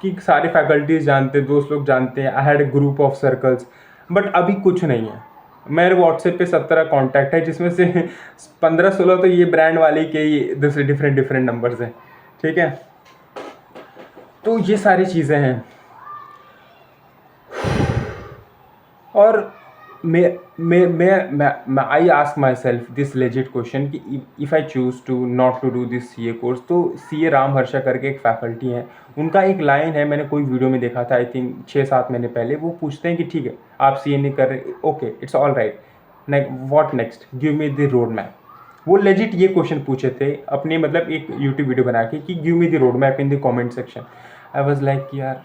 की सारे फैकल्टीज जानते, दोस्त लोग जानते हैं, I had a group of circles. But अभी कुछ नहीं है। मेरे व्हाट्सएप पे 17 कॉन्टैक्ट है, जिसमें से 15-16 तो ये ब्रांड वाले के ही दूसरे डिफरेंट नंबर्स हैं, ठीक है। तो ये सारी चीज़ें हैं। और I ask myself this legit question कि if I choose to not to do this CA course, तो CA राम हर्षा करके एक फैकल्टी हैं, उनका एक लाइन है, मैंने कोई वीडियो में देखा था आई थिंक 6-7 महीने पहले। वो पूछते हैं कि ठीक है आप CA नहीं कर रहे, okay it's all right, what next, give me the road map. वो लेजिट ये क्वेश्चन पूछे थे अपने मतलब एक यूट्यूब वीडियो बना के कि give me the road map in the comment section. I was like यार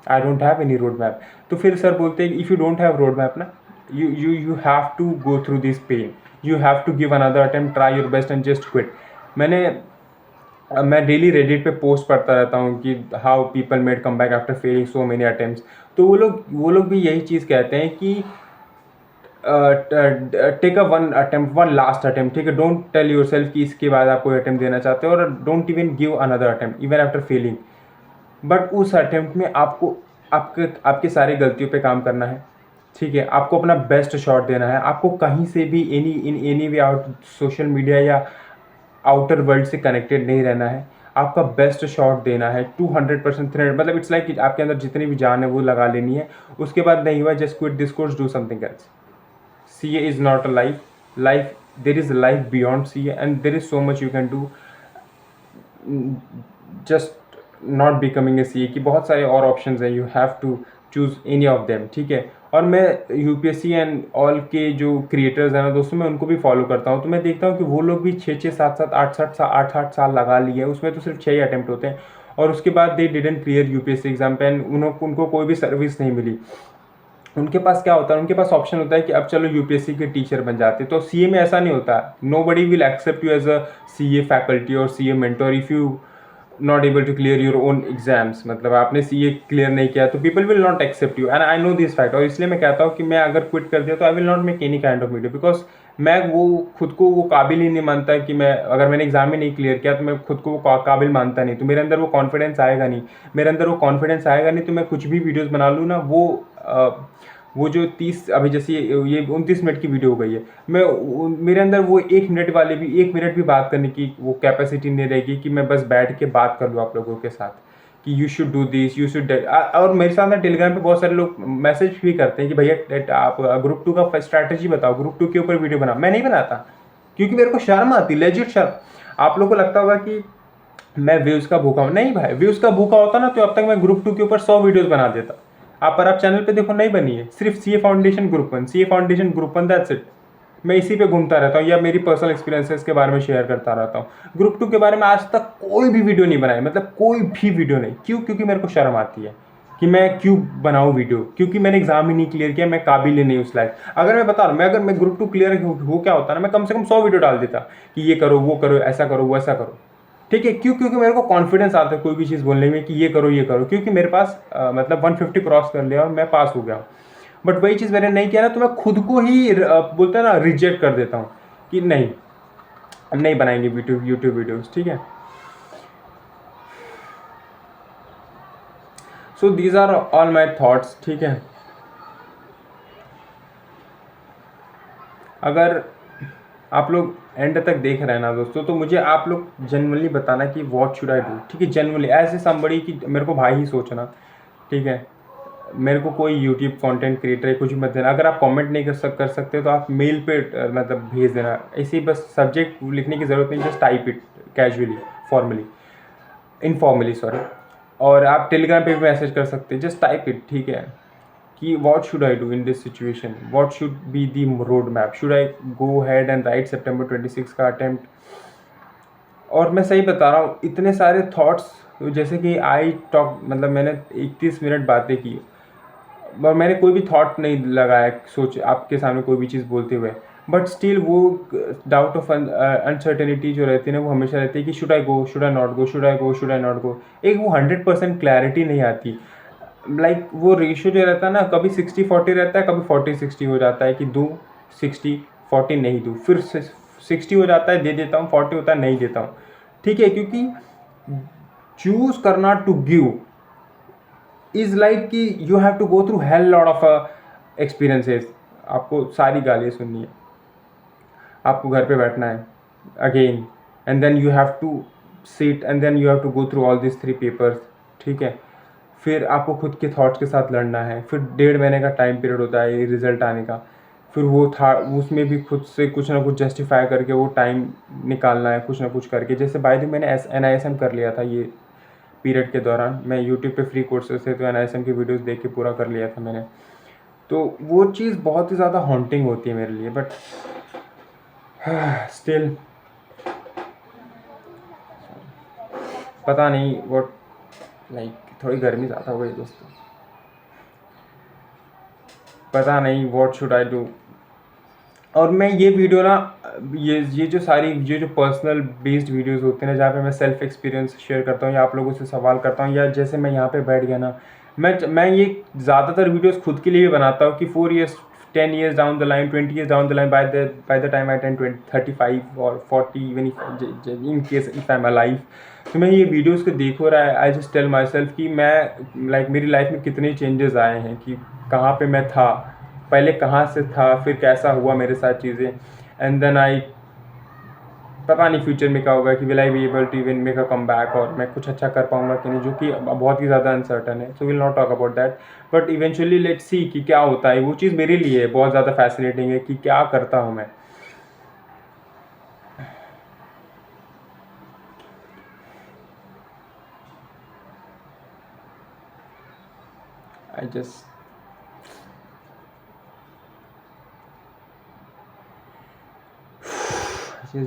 I don't have any road map. तो फिर सर बोलते हैं if you don't have road map ना, you have to go through this pain, you have to give another attempt, try your best and just quit। मैं डेली रेडिट पे पोस्ट पढ़ता रहता हूँ कि how people made come back after failing so many attempts. तो वो लोग भी यही चीज़ कहते हैं कि take a one last attempt, ठीक है। डोंट टेल योर सेल्फ कि इसके बाद आप कोई अटेम्प्ट देना चाहते हो, और don't even give another attempt even after failing. But उस अटेम्प्ट में आपको आपके सारी गलतियों पे काम करना है, ठीक है। आपको अपना बेस्ट शॉट देना है, आपको कहीं से भी any way out social media या आउटर वर्ल्ड से कनेक्टेड नहीं रहना है, आपका बेस्ट शॉट देना है 200%, 300, मतलब इट्स लाइक आपके अंदर जितनी भी जान है वो लगा लेनी है। उसके बाद नहीं हुआ just quit this course, do something else. CA is not a life, there is life beyond CA and there is so much you can do, just not becoming a CA की बहुत सारे और ऑप्शन हैं, you have to choose any of them, ठीक है। और मैं UPSC एंड ऑल के जो क्रिएटर्स हैं ना दोस्तों, मैं उनको भी फॉलो करता हूँ, तो मैं देखता हूँ कि वो लोग भी 6-6, 7-7, 8-8 साल लगा लिए, उसमें तो सिर्फ 6 ही अटैम्प्ट होते हैं, और उसके बाद they didn't clear UPSC exam पे, एंड उनको कोई भी सर्विस नहीं मिली। उनके पास क्या होता है, उनके पास ऑप्शन होता है कि अब चलो UPSC के टीचर बन जाते। तो CA में ऐसा नहीं होता, nobody will accept you as a CA faculty और CA mentor if you not able to clear your own exams. मतलब आपने CA क्लियर नहीं किया तो people will not accept you, and I know this fact. और इसलिए मैं कहता हूँ कि मैं अगर क्विट कर दिया तो I will not make any kind of video, because मैं वो खुद को वो काबिल ही नहीं मानता कि मैं, अगर मैंने एग्ज़ाम ही नहीं क्लियर किया तो मैं खुद को वो काबिल मानता नहीं, तो मेरे अंदर वो कॉन्फिडेंस आएगा नहीं। मेरे अंदर वो कॉन्फिडेंस आएगा नहीं तो मैं कुछ भी वीडियोस बना लूँ ना, वो जो 30, अभी जैसे ये 29 मिनट की वीडियो हो गई है, मेरे अंदर वो 1 मिनट वाले भी, 1 मिनट भी बात करने की वो कैपेसिटी नहीं रहेगी कि मैं बस बैठ के बात कर लूँ आप लोगों के साथ कि you should do this, you should. और मेरे साथ ना टेलीग्राम पे बहुत सारे लोग मैसेज भी करते हैं कि भैया आप ग्रुप 2 का स्ट्रैटेजी बताओ, ग्रुप 2 के ऊपर वीडियो बनाओ। मैं नहीं बनाता क्योंकि मेरे को शर्म आती, लेजिट शर्म। आप लोग को लगता होगा कि मैं व्यूज़ का भूखा हूँ, नहीं भाई, व्यूज़ का भूखा होता ना तो अब तक मैं ग्रुप 2 के ऊपर 100 वीडियोज़ बना देता। आप चैनल पे देखो, नहीं बनी है, सिर्फ CA foundation group 1, CA foundation group 1, that's it. मैं इसी पे घूमता रहता हूँ या मेरी पर्सनल एक्सपीरियंसेस के बारे में शेयर करता रहता हूँ। ग्रुप 2 के बारे में आज तक कोई भी वीडियो नहीं बनाई, मतलब कोई भी वीडियो नहीं। क्यों? क्योंकि मेरे को शर्म आती है कि मैं क्यों बनाऊँ वीडियो, क्योंकि मैंने एग्जाम ही नहीं क्लियर किया, मैं काबिल ही नहीं उस लायक। अगर मैं बता रहा हूँ, अगर मैं ग्रुप 2 क्लियर हो क्या होता ना, मैं कम से कम 100 वीडियो डाल देता कि ये करो, वो करो, ऐसा करो, वो ऐसा करो। ठीक है, क्यों? क्योंकि मेरे को कॉन्फिडेंस आता है कोई भी चीज़ बोलने में कि ये करो, ये करो, क्योंकि मेरे पास मतलब 150 क्रॉस कर लिया और मैं पास हो गया हूँ। बट वही चीज़ मैंने नहीं किया ना, तो मैं खुद को ही बोलते हैं ना, रिजेक्ट कर देता हूँ कि नहीं, हम नहीं बनाएंगे यूट्यूब वीडियोस। ठीक है, so these are all my thoughts. ठीक है, अगर आप लोग एंड तक देख रहे हैं ना दोस्तों, तो मुझे आप लोग जनरली बताना कि व्हाट शुड आई डू। ठीक है, जनरली ऐसे समबड़ी कि मेरे को भाई ही सोचना। ठीक है, मेरे को कोई यूट्यूब कंटेंट क्रिएटर है कुछ मत देना। अगर आप कमेंट नहीं कर सकते तो आप मेल पे मतलब भेज देना। ऐसे ही बस सब्जेक्ट लिखने की ज़रूरत नहीं, just type it casually, formally, informally, sorry. और आप टेलीग्राम पे भी मैसेज कर सकते हैं, जस्ट टाइप इट। ठीक है, कि what should I do in this situation, what should be the road map, should I go had and right September 26 का अटेम्प्ट। और मैं सही बता रहा हूँ, इतने सारे थॉट्स, जैसे कि आई टॉक, मतलब मैंने 31 मिनट बातें की और मैंने कोई भी थॉट नहीं लगाया सोच आपके सामने कोई भी चीज़ बोलते हुए। बट स्टिल वो डाउट ऑफ अनसर्टेनिटी जो रहती है ना, वो हमेशा रहती है कि should I go, should I not go, should I go, should I not go. एक वो 100% क्लैरिटी नहीं आती। लाइक वो रेशियो जो रहता है ना, कभी 60-40 रहता है, कभी 40-60 हो जाता है कि दूँ 60-40 नहीं दूँ, फिर 60 हो जाता है दे देता हूँ, 40 होता है नहीं देता हूँ। ठीक है, क्योंकि चूज करना टू गिव इज़ लाइक कि you have to go through hell lot of experiences. आपको सारी गालियाँ सुननी है, आपको घर पे बैठना है again, and then you have to sit and then you have to go through all this 3 papers. ठीक है, फिर आपको खुद के थॉट्स के साथ लड़ना है, फिर 1.5 महीने का टाइम पीरियड होता है ये रिजल्ट आने का। फिर वो था, उसमें भी खुद से कुछ ना कुछ जस्टिफाई करके वो टाइम निकालना है, कुछ ना कुछ करके। जैसे बाय द मैंने NISM कर लिया था ये पीरियड के दौरान। मैं यूट्यूब पे फ्री कोर्सेज थे तो NISM की वीडियोस देख के पूरा कर लिया था मैंने। तो वो चीज़ बहुत ही ज़्यादा हॉन्टिंग होती है मेरे लिए, बट स्टिल पता नहीं व्हाट, लाइक थोड़ी गर्मी ज़्यादा हो गई दोस्तों, पता नहीं व्हाट शुड आई डू। और मैं ये वीडियो ना, ये जो सारी जो पर्सनल बेस्ड वीडियोस होते हैं ना, जहाँ पे मैं सेल्फ एक्सपीरियंस शेयर करता हूँ या आप लोगों से सवाल करता हूँ, या जैसे मैं यहाँ पे बैठ गया ना, मैं ये ज़्यादातर वीडियोस खुद के लिए भी बनाता हूँ कि 4 years 10 years down the line, 20 years down the line, by the time I turn 35 और 40, even in case if I am alive, तो मैं ये वीडियोस को देखो रहा है, I just tell myself कि मैं लाइक मेरी लाइफ में कितने चेंजेस आए हैं, कि कहाँ पे मैं था पहले, कहाँ से था, फिर कैसा हुआ मेरे साथ चीज़ें, एंड देन आई, पता नहीं फ्यूचर में क्या होगा कि will I be able to even make a come back, और मैं कुछ अच्छा कर पाऊंगा कि नहीं, जो कि बहुत ही ज़्यादा अनसर्टन है। So will not talk about that, but eventually let's see कि क्या होता है। वो चीज़ मेरे लिए बहुत ज़्यादा फैसिनेटिंग है कि क्या करता हूँ मैं। आई जस्ट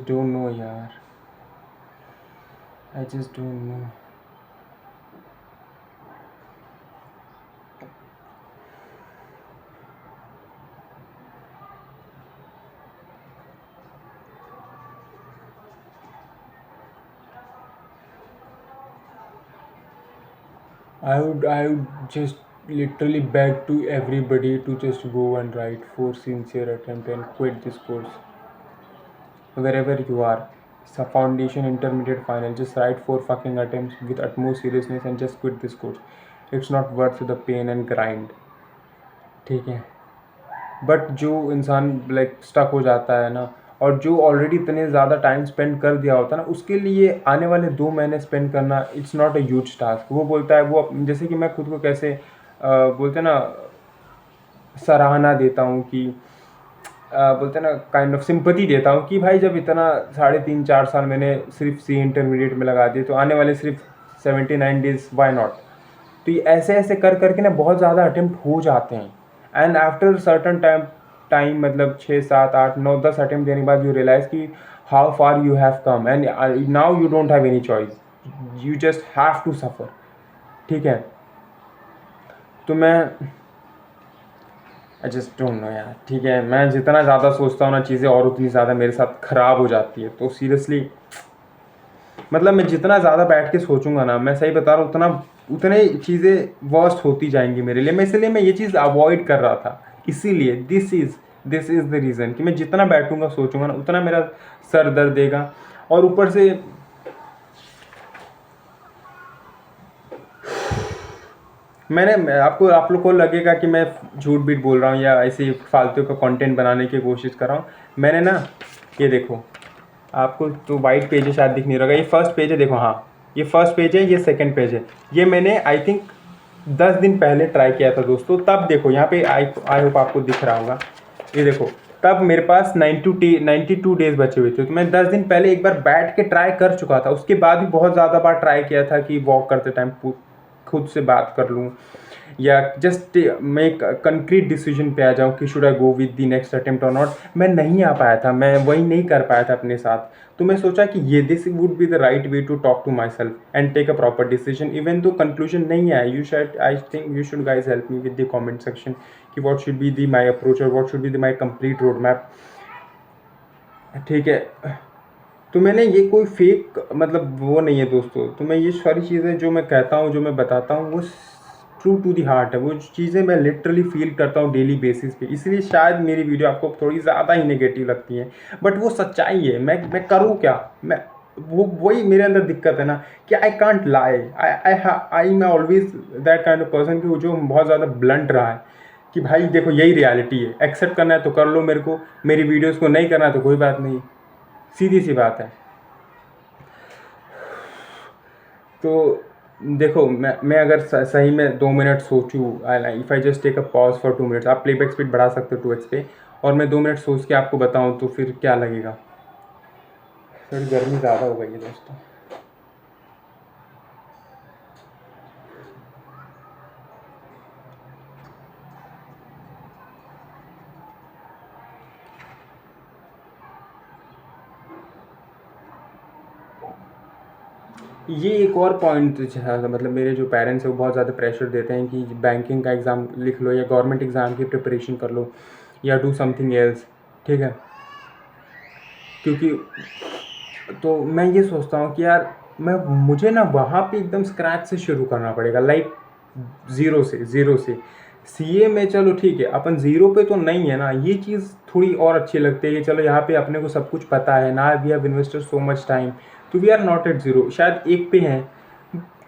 डोंट नो यार, I just don't know. I would just literally beg to everybody to just go and write for sincere attempt and quit this course. wherever you are. It's a foundation, intermediate, final. Just write 4 fucking attempts with utmost seriousness and just quit this course. It's not worth the pain and grind. ठीक है. बट जो इंसान लाइक स्टक हो जाता है ना, और जो ऑलरेडी इतने ज़्यादा टाइम स्पेंड कर दिया होता है ना, उसके लिए आने वाले 2 महीने स्पेंड करना it's not a huge task. वो बोलता है वो, जैसे कि मैं खुद को कैसे बोलते हैं ना, सराहना देता हूँ कि बोलते हैं ना, काइंड ऑफ सिंपैथी देता हूँ कि भाई जब इतना 3.5-4 साल मैंने सिर्फ सी इंटरमीडिएट में लगा दिए, तो आने वाले सिर्फ 79 डेज वाई नॉट. तो ये ऐसे ऐसे कर करके ना बहुत ज़्यादा अटेम्प्ट हो जाते हैं. एंड आफ्टर सर्टन टाइम मतलब 6, 7, 8, 9, 10 अटेम्प्ट देने के बाद यू रियलाइज कि how far you have come and now you don't have any choice, you just have to suffer. ठीक है. तो मैं आई जस्ट डोंट नो यार. ठीक है, मैं जितना ज़्यादा सोचता हूँ ना चीज़ें, और उतनी ज़्यादा मेरे साथ ख़राब हो जाती है. तो सीरियसली मतलब मैं जितना ज़्यादा बैठ के सोचूंगा ना, मैं सही बता रहा हूँ, उतने चीज़ें वर्स्ट होती जाएंगी मेरे लिए. इसलिए मैं ये चीज़ अवॉइड कर रहा था. इसीलिए दिस इज़ द रीज़न कि मैं जितना बैठूंगा सोचूंगा ना, उतना मेरा सर दर्द देगा. और ऊपर से आप लोग को लगेगा कि मैं झूठ बीट बोल रहा हूँ या ऐसे फालतू का कंटेंट बनाने की कोशिश कर रहा हूँ. मैंने ना, ये देखो, आपको तो वाइट पेज शायद दिख नहीं रहा. ये फर्स्ट पेज है, देखो. हाँ, ये फर्स्ट पेज है, ये सेकंड पेज है. ये मैंने आई थिंक 10 दिन पहले ट्राई किया था दोस्तों. तब देखो यहाँ पे आई होप आपको दिख रहा होगा. ये देखो, तब मेरे पास 92 डेज बचे हुए थे. तो मैं 10 दिन पहले एक बार बैठ के ट्राई कर चुका था. उसके बाद भी बहुत ज़्यादा बार ट्राई किया था कि वॉक करते टाइम खुद से बात कर लूँ, या जस्ट मैं एक कंक्रीट डिसीजन पे आ जाऊँ कि should I go with the next attempt और नॉट. मैं नहीं आ पाया था, मैं वही नहीं कर पाया था अपने साथ. तो मैं सोचा कि ये this would be the right way to talk to myself and take a proper decision. Even though conclusion नहीं है, I think you should guys help me with the comment section कि what should be the my approach और what should be the my complete road map. ठीक है. तो मैंने ये कोई फेक मतलब वो नहीं है दोस्तों. तो मैं ये सारी चीज़ें जो मैं कहता हूँ, जो मैं बताता हूँ, वो ट्रू टू दी हार्ट है. वो चीज़ें मैं लिटरली फील करता हूँ डेली बेसिस पे. इसलिए शायद मेरी वीडियो आपको थोड़ी ज़्यादा ही नेगेटिव लगती है, बट वो सच्चाई है. मैं करूँ क्या? मैं वही मेरे अंदर दिक्कत है ना कि I can't lie. I am always that kind of person कि जो बहुत ज़्यादा ब्लंट रहा है कि भाई देखो यही रियलिटी है, एक्सेप्ट करना है तो कर लो मेरे को, मेरी वीडियोज़ को नहीं करना है तो कोई बात नहीं. सीधी सी बात है. तो देखो, मैं अगर सही में 2 मिनट सोचूँ, if I just take a pause for 2 minutes. आप प्लेबैक स्पीड बढ़ा सकते हो 2x पे, और मैं 2 मिनट सोच के आपको बताऊँ तो फिर क्या लगेगा. थोड़ी गर्मी ज़्यादा हो गई है दोस्तों. ये एक और पॉइंट है, मतलब मेरे जो पेरेंट्स हैं वो बहुत ज़्यादा प्रेशर देते हैं कि बैंकिंग का एग्ज़ाम लिख लो या गवर्नमेंट एग्ज़ाम की प्रिपरेशन कर लो या डू समथिंग एल्स. ठीक है. क्योंकि तो मैं ये सोचता हूँ कि यार मुझे ना वहाँ पे एकदम स्क्रैच से शुरू करना पड़ेगा, लाइक ज़ीरो से. सीए में चलो ठीक है, अपन ज़ीरो पे तो नहीं है ना. ये चीज़ थोड़ी और अच्छी लगती है कि चलो यहाँ पे अपने को सब कुछ पता है ना, we have invested so much time, तो we are not at zero. शायद एक पे हैं,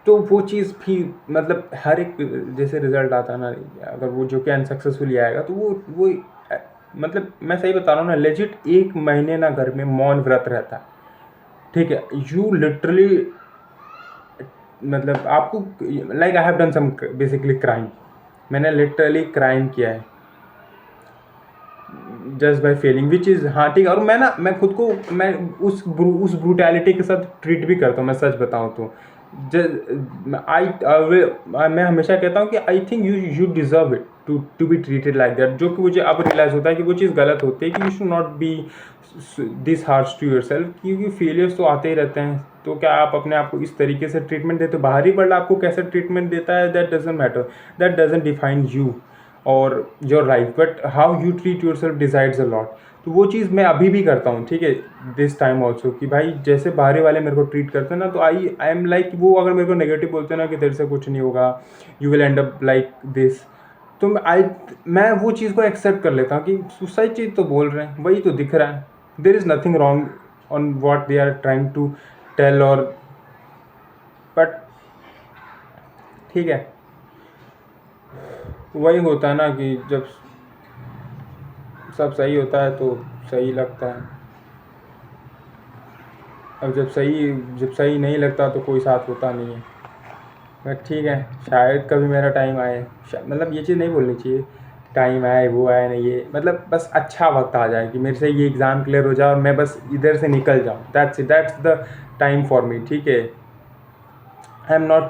तो वो चीज़ भी मतलब हर एक जैसे रिजल्ट आता है ना, अगर वो जो कि अनसक्सेसफुली आएगा तो वो मतलब मैं सही बता रहा हूँ ना, लेजिट 1 महीने ना घर में मौन व्रत रहता है. ठीक है. यू लिटरली मतलब आपको like I have done some basically crime. मैंने लिटरली क्राइम किया है just by failing which is. हाँ ठीक है. और मैं खुद को मैं उस ब्रूटैलिटी के साथ ट्रीट भी करता हूँ. मैं सच बताऊँ तो मैं हमेशा कहता हूँ कि I think you deserve it to be treated like that. जो कि मुझे अब रियलाइज़ होता है कि वो चीज़ गलत होती है कि you should not be this harsh to yourself, क्योंकि फेलियर्स तो आते ही रहते हैं. तो क्या आप अपने आप को इस तरीके से ट्रीटमेंट देते हो? बाहरी वर्ल्ड आपको कैसे ट्रीटमेंट देता है, that doesn't matter, that doesn't define you और your life, but how you treat yourself decides a lot. तो वो चीज़ मैं अभी भी करता हूँ. ठीक है. दिस टाइम ऑल्सो कि भाई जैसे बाहरी वाले मेरे को ट्रीट करते हैं ना, तो आई एम लाइक, वो अगर मेरे को नेगेटिव बोलते हैं ना कि तेरे से कुछ नहीं होगा, you will and up like this, तो मैं वो चीज़ को एक्सेप्ट कर लेता हूँ कि सही चीज़ तो बोल रहे हैं, वही तो दिख रहा है. There is nothing wrong on what they are trying to tell, और बट ठीक है, वही होता है ना कि जब सब सही होता है तो सही लगता है, अब जब सही नहीं लगता तो कोई साथ होता नहीं है। बट ठीक है, शायद कभी मेरा टाइम आए, मतलब ये चीज़ नहीं बोलनी चाहिए टाइम आए वो आए नहीं, ये मतलब बस अच्छा वक्त आ जाए कि मेरे से ये एग्ज़ाम क्लियर हो जाए और मैं बस इधर से निकल जाऊँ, that's the time for me. ठीक है, आई एम नॉट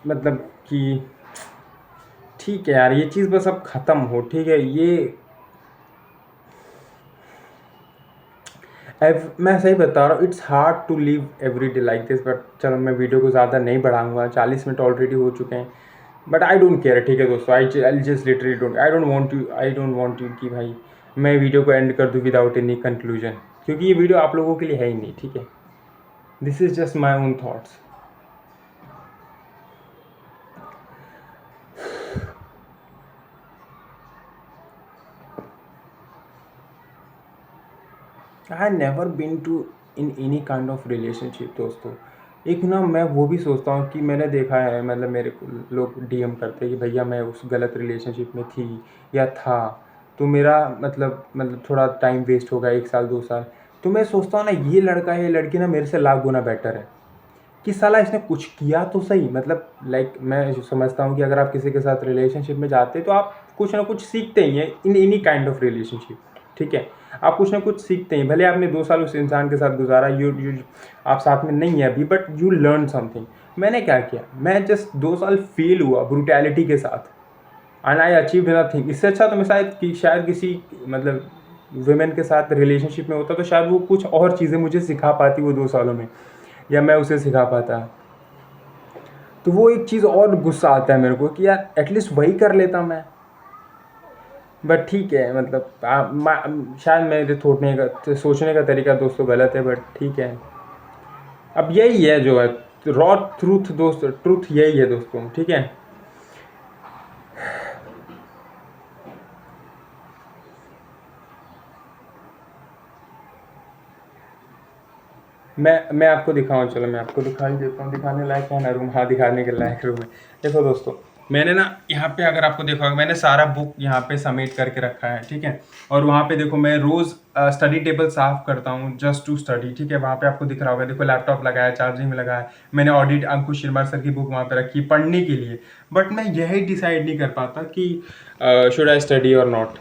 मतलब कि ठीक है यार, ये चीज़ बस अब ख़त्म हो। ठीक है, ये मैं सही बता रहा हूँ, it's hard to live every day like this, but चलो मैं वीडियो को ज़्यादा नहीं बढ़ाऊंगा, 40 मिनट ऑलरेडी हो चुके हैं, बट आई डोंट केयर। ठीक है दोस्तों, I just literally don't, I don't want you कि भाई मैं वीडियो को एंड कर दूँ विदाउट एनी कंक्लूजन, क्योंकि ये वीडियो आप लोगों के लिए है ही नहीं। ठीक है, this is just my own thoughts. I never been to in any kind of relationship दोस्तों। एक ना मैं वो भी सोचता हूँ कि मैंने देखा है, मतलब मेरे को लोग डीएम करते हैं कि भैया मैं उस गलत रिलेशनशिप में थी या था, तो मेरा मतलब थोड़ा टाइम वेस्ट होगा, 1 साल 2 साल। तो मैं सोचता हूँ ना, ये लड़का है ये लड़की ना मेरे से लाख गुना बेटर है, कि साला इसने कुछ किया तो सही। मतलब लाइक मैं समझता हूँ कि अगर आप किसी के साथ रिलेशनशिप में जाते हैं तो आप कुछ ना कुछ सीखते ही हैं इन एनी काइंड ऑफ रिलेशनशिप। ठीक है, आप कुछ ना कुछ सीखते हैं, भले आपने 2 साल उस इंसान के साथ गुजारा, यू आप साथ में नहीं है अभी, बट यू लर्न समथिंग। मैंने क्या किया, मैं जस्ट 2 साल फेल हुआ ब्रूटैलिटी के साथ, एंड आई अचीव नथिंग। इससे अच्छा तो मैं शायद किसी मतलब वुमेन के साथ रिलेशनशिप में होता तो शायद वो कुछ और चीज़ें मुझे सिखा पाती वो 2 सालों में, या मैं उसे सिखा पाता। तो वो एक चीज़ और गुस्सा आता है मेरे को कि यार एटलीस्ट वही कर लेता मैं। बट ठीक है, मतलब शायद मेरे सोचने का तरीका दोस्तों गलत है, बट ठीक है, अब यही है जो है रॉ ट्रूथ दोस्त, ट्रूथ यही है दोस्तों। ठीक है, मैं आपको दिखाऊं, चलो मैं आपको दिखाई देता हूँ, दिखाने लायक है ना रूम? हाँ, दिखाने के लायक रूम है। देखो दोस्तों, मैंने ना यहाँ पे, अगर आपको देखा होगा, मैंने सारा बुक यहाँ पे समेट करके रखा है। ठीक है, और वहाँ पे देखो मैं रोज़ स्टडी टेबल साफ करता हूँ जस्ट टू स्टडी। ठीक है, वहाँ पे आपको दिख रहा होगा, देखो लैपटॉप लगाया, चार्जिंग में लगाया, मैंने ऑडिट अंकुश शर्मा सर की बुक वहाँ पे रखी पढ़ने के लिए। बट मैं यही डिसाइड नहीं कर पाता कि शुड आई स्टडी और नॉट।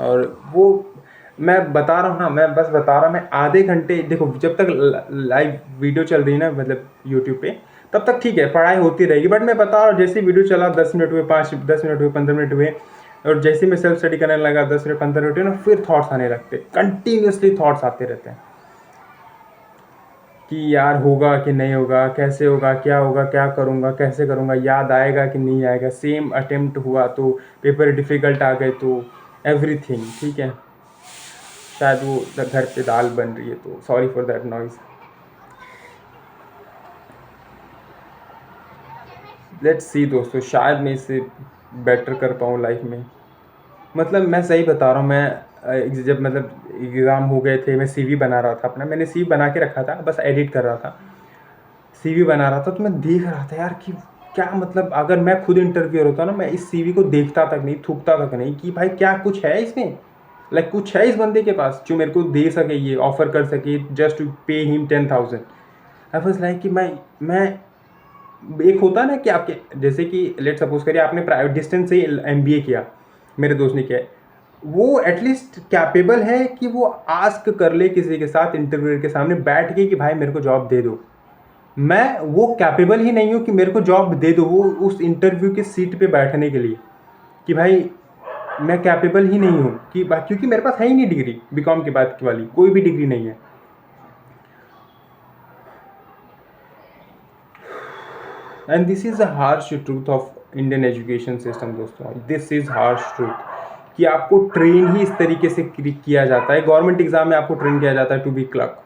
और वो मैं बता रहा हूँ ना, मैं बस बता रहा हूँ, मैं आधे घंटे, देखो जब तक लाइव वीडियो चल रही है ना, मतलब यूट्यूब पे, तब तक ठीक है, पढ़ाई होती रहेगी। बट मैं बता रहा हूँ, जैसे वीडियो चला, 10 मिनट हुए, 10 मिनट हुए, 15 मिनट हुए, और जैसे मैं सेल्फ स्टडी करने लगा, 10 मिनट 15 मिनट हुए ना, फिर थॉट्स आने लगते, कंटिन्यूसली थॉट्स आते रहते हैं कि यार होगा कि नहीं होगा, कैसे होगा, क्या करूँगा, कैसे करूँगा, याद आएगा कि नहीं आएगा, सेम अटेम्प्ट हुआ तो पेपर डिफ़िकल्ट आ गए तो एवरीथिंग। ठीक है, शायद वो घर पे दाल बन रही है, तो sorry for that noise. Let's see दोस्तों, शायद मैं इसे बेटर कर पाऊँ लाइफ में। मतलब मैं सही बता रहा हूँ, मैं जब मतलब एग्ज़ाम हो गए थे, मैं सीवी बना रहा था अपना, मैंने सीवी बना के रखा था, बस एडिट कर रहा था, सीवी बना रहा था, तो मैं देख रहा था यार कि क्या, मतलब अगर मैं खुद इंटरव्यूअर होता ना, मैं इस सीवी को देखता तक नहीं, थूकता तक नहीं कि भाई क्या कुछ है इसमें, लाइक कुछ है इस बंदे के पास जो मेरे को दे सके, ये ऑफर कर सके, just to pay him 10,000। I was like कि मैं एक होता है ना कि आपके, जैसे कि लेट सपोज करिए आपने प्राइवेट डिस्टेंस से एमबीए किया, मेरे दोस्त ने किया, वो एटलीस्ट कैपेबल है कि वो आस्क कर ले किसी के साथ इंटरव्यूअर के सामने बैठ के कि भाई मेरे को जॉब दे दो। मैं वो कैपेबल ही नहीं हूँ कि मेरे को जॉब दे दो, वो उस इंटरव्यू के सीट पे बैठने के लिए, कि भाई मैं कैपेबल ही नहीं हूँ कि, क्योंकि मेरे पास है ही नहीं डिग्री, बीकॉम के बाद की वाली कोई भी डिग्री नहीं है। And this is the harsh truth of Indian education system दोस्तों, दिस इज़ हार्श ट्रूथ कि आपको ट्रेन ही इस तरीके से किया जाता है। गवर्नमेंट एग्जाम में आपको ट्रेन किया जाता है to be clerk,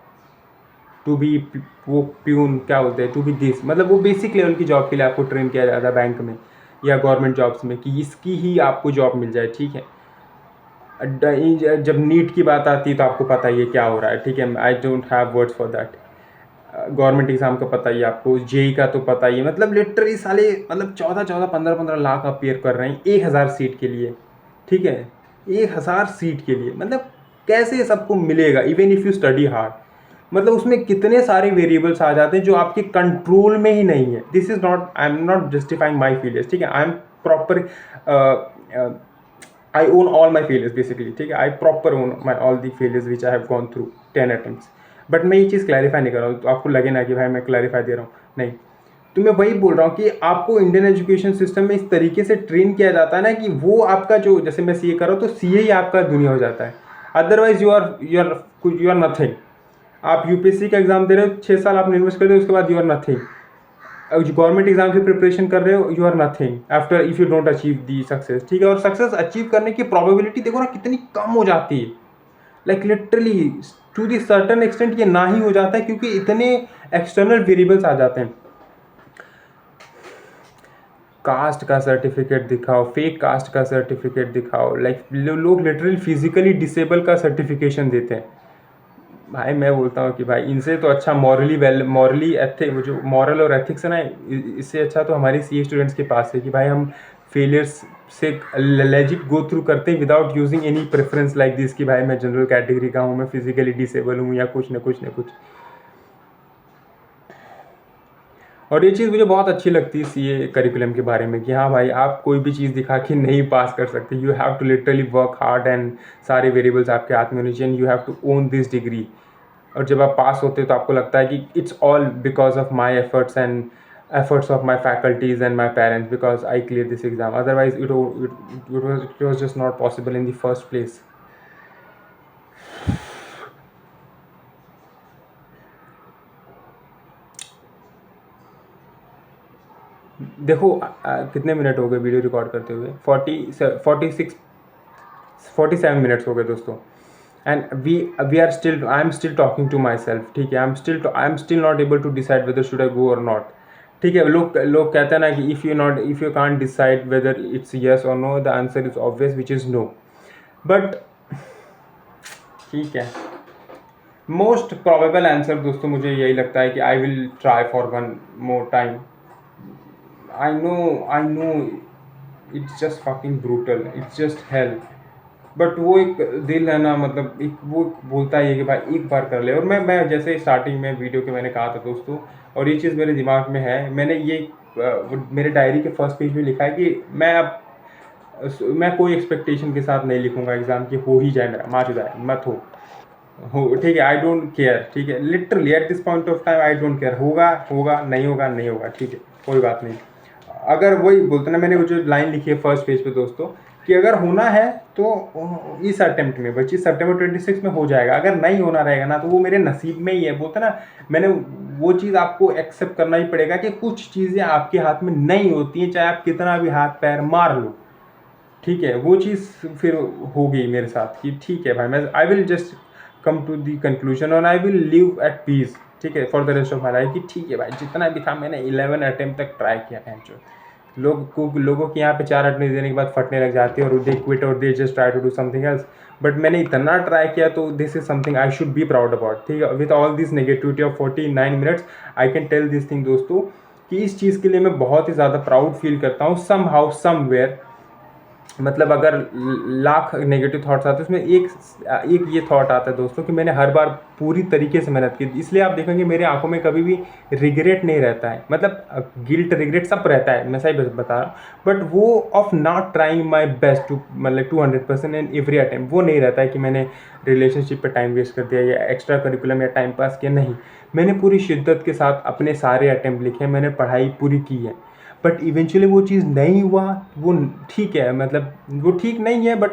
to be वो प्यून, क्या बोलते हैं, टू बी दिस, मतलब वो बेसिक लेवल की जॉब के लिए आपको ट्रेन किया जाता है बैंक में या गवर्नमेंट जॉब्स में, कि इसकी ही आपको जॉब मिल जाए। ठीक है, जब नीट की बात आती है तो आपको पता ही है क्या हो रहा है, ठीक है, आई don't have words for that. Government exam का पता ही है आपको, जेई का तो पता ही है, मतलब लिटरली साले मतलब 14-14, 15-15 लाख अपेयर कर रहे हैं 1000 सीट के लिए, ठीक है, 1000 सीट के लिए, मतलब कैसे सबको मिलेगा even if you study hard. मतलब उसमें कितने सारे वेरिएबल्स आ जाते हैं जो आपके कंट्रोल में ही नहीं है। This is not, I am not justifying my failures, ठीक है, I M proper, I own all my failures basically, ठीक है, I proper own my all the failures which I have gone through 10 attempts। But मैं ये चीज़ क्लैरिफाई नहीं कर रहा हूँ तो आपको लगे ना कि भाई मैं क्लैरिफाई दे रहा हूँ, नहीं। तो मैं वही बोल रहा हूँ कि आपको इंडियन एजुकेशन सिस्टम में इस तरीके से ट्रेन किया जाता है ना कि वो आपका जो, जैसे मैं सीए कर रहा हूँ तो सीए ही आपका दुनिया हो जाता है, अदरवाइज यू आर नथिंग। आप यूपीएससी का एग्जाम दे रहे हो, 6 साल आपने इन्वेस्ट कर दिया, उसके बाद you are nothing. Government exam की प्रिपरेशन कर रहे हो, you are nothing after if you don't achieve the success, ठीक है। और सक्सेस अचीव करने की प्रोबेबिलिटी देखो ना कितनी कम हो जाती है, like literally to the certain extent ये ना ही हो जाता है, क्योंकि इतने एक्सटर्नल वेरिएबल्स आ जाते हैं। कास्ट का सर्टिफिकेट दिखाओ, फेक कास्ट का सर्टिफिकेट दिखाओ, लाइक लोग लिटरली फिजिकली डिसेबल का सर्टिफिकेशन देते हैं। भाई मैं बोलता हूँ कि भाई इनसे तो अच्छा मॉरली एथिक, जो मॉरल और एथिक्स है ना, इससे अच्छा तो हमारी सीए स्टूडेंट्स के पास है कि भाई हम फेलियर्स से लेजिट गो थ्रू करते हैं without using any preference like this कि भाई मैं जनरल कैटेगरी का हूँ, मैं फिजिकली डिसेबल हूँ या कुछ ना कुछ। और ये चीज़ मुझे बहुत अच्छी लगती है सीए करिकुलम के बारे में कि हाँ भाई आप कोई भी चीज़ दिखा के नहीं पास कर सकते, you have to literally work hard and सारे वेरिएबल्स आपके हाथ में होने चाहिए, you have to own this degree. और जब आप पास होते हो तो आपको लगता है कि it's all because of my efforts and efforts of my faculties and my parents because I clear this exam, otherwise it was just not possible in the first place. देखो कितने मिनट हो गए वीडियो रिकॉर्ड करते हुए, 47 मिनट्स हो गए दोस्तों। And we are still, I am still talking to myself, ठीक है, I am still not able to decide whether should I go और नॉट, ठीक है। लोग कहते हैं ना कि if you can't decide whether it's yes और no, the answer is obvious which is no. But ठीक है, मोस्ट प्रोबेबल आंसर दोस्तों मुझे यही लगता है कि I will try for one more time. I know it's just fucking brutal, it's just hello, but वो एक दिल है ना, मतलब एक वो बोलता है कि भाई एक बार कर ले। और मैं जैसे स्टार्टिंग में वीडियो के मैंने कहा था दोस्तों, और ये चीज़ मेरे दिमाग में है, मैंने ये मेरे डायरी के फर्स्ट पेज में लिखा है कि मैं कोई एक्सपेक्टेशन के साथ नहीं लिखूंगा एग्ज़ाम की हो ही जाए, मेरा मार जाए मत हो, ठीक है, आई डोंट केयर, ठीक है, literally eight this point of time I don't care, होगा नहीं होगा, ठीक है, कोई बात नहीं। अगर वही बोलते ना, मैंने वो जो लाइन लिखी है फर्स्ट पेज पे दोस्तों कि अगर होना है तो इस अटेम्प्ट में 25 सितंबर 26 में हो जाएगा, अगर नहीं होना रहेगा ना तो वो मेरे नसीब में ही है, बोलते ना। मैंने वो चीज़ आपको एक्सेप्ट करना ही पड़ेगा कि कुछ चीज़ें आपके हाथ में नहीं होती हैं, चाहे आप कितना भी हाथ पैर मार लो, ठीक है। वो चीज़ फिर होगी मेरे साथ कि ठीक है भाई, मैं I will just come to the conclusion और I will live at peace, ठीक है, for the rest of my life कि ठीक है भाई जितना भी था मैंने 11 अटेम्प्ट तक ट्राई किया है। जो लोगों के यहाँ पे 4 अटेम्प्ट देने के बाद फटने लग जाती है और दे क्विट और they just try to do something else, but मैंने इतना ट्राई किया तो this is something I should be proud about, ठीक है। With all this negativity of 49 minutes I can tell this thing दोस्तों कि इस चीज़ के लिए मैं बहुत ही ज़्यादा प्राउड फील करता हूँ सम हाउ समवेयर। मतलब अगर लाख नेगेटिव थॉट्स आते हैं उसमें एक ये थॉट आता है दोस्तों कि मैंने हर बार पूरी तरीके से मेहनत की, इसलिए आप देखेंगे मेरे आंखों में कभी भी रिग्रेट नहीं रहता है, मतलब गिल्ट रिग्रेट सब रहता है, मैं सही बता रहा हूँ, बट वो of not trying my best to मतलब 200% इन एवरी अटेम्प्ट वो नहीं रहता है कि मैंने रिलेशनशिप पे टाइम वेस्ट कर दिया या एक्स्ट्रा करिकुलम या टाइम पास किया, नहीं। मैंने पूरी शिद्दत के साथ अपने सारे अटेम्प्ट लिखे, मैंने पढ़ाई पूरी की है, बट इवेंचुअली वो चीज़ नहीं हुआ, वो ठीक है, मतलब वो ठीक नहीं है, बट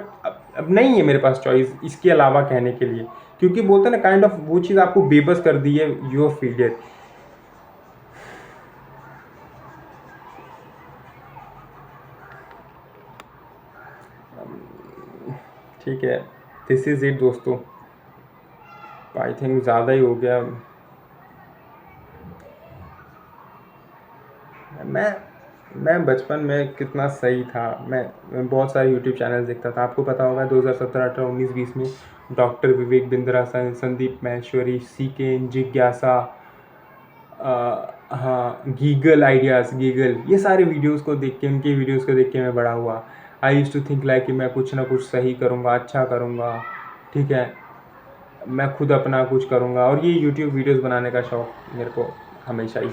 अब नहीं है मेरे पास चॉइस इसके अलावा कहने के लिए, क्योंकि बोलते ना काइंड ऑफ वो चीज़ आपको बेबस कर दी है, योर फेलियर। ठीक है, दिस इज़ इट दोस्तों, आई थिंक ज़्यादा ही हो गया। मैं मैं बचपन में कितना सही था। मैं बहुत सारे यूट्यूब चैनल देखता था। आपको पता होगा 2017, 18, 19, 20 में डॉक्टर विवेक बिंद्रा, संदीप महेश्वरी, सीकेन, जिज्ञासा, हाँ, गीगल आइडियाज़, गीगल, ये सारे वीडियोस को देख के, उनके वीडियोस को देख के मैं बड़ा हुआ। आई यूज़ टू थिंक लाइक कि मैं कुछ ना कुछ सही करूँगा, अच्छा करूँगा, ठीक है, मैं खुद अपना कुछ करूँगा। और ये यूट्यूब वीडियोस बनाने का शौक़ मेरे को हमेशा ही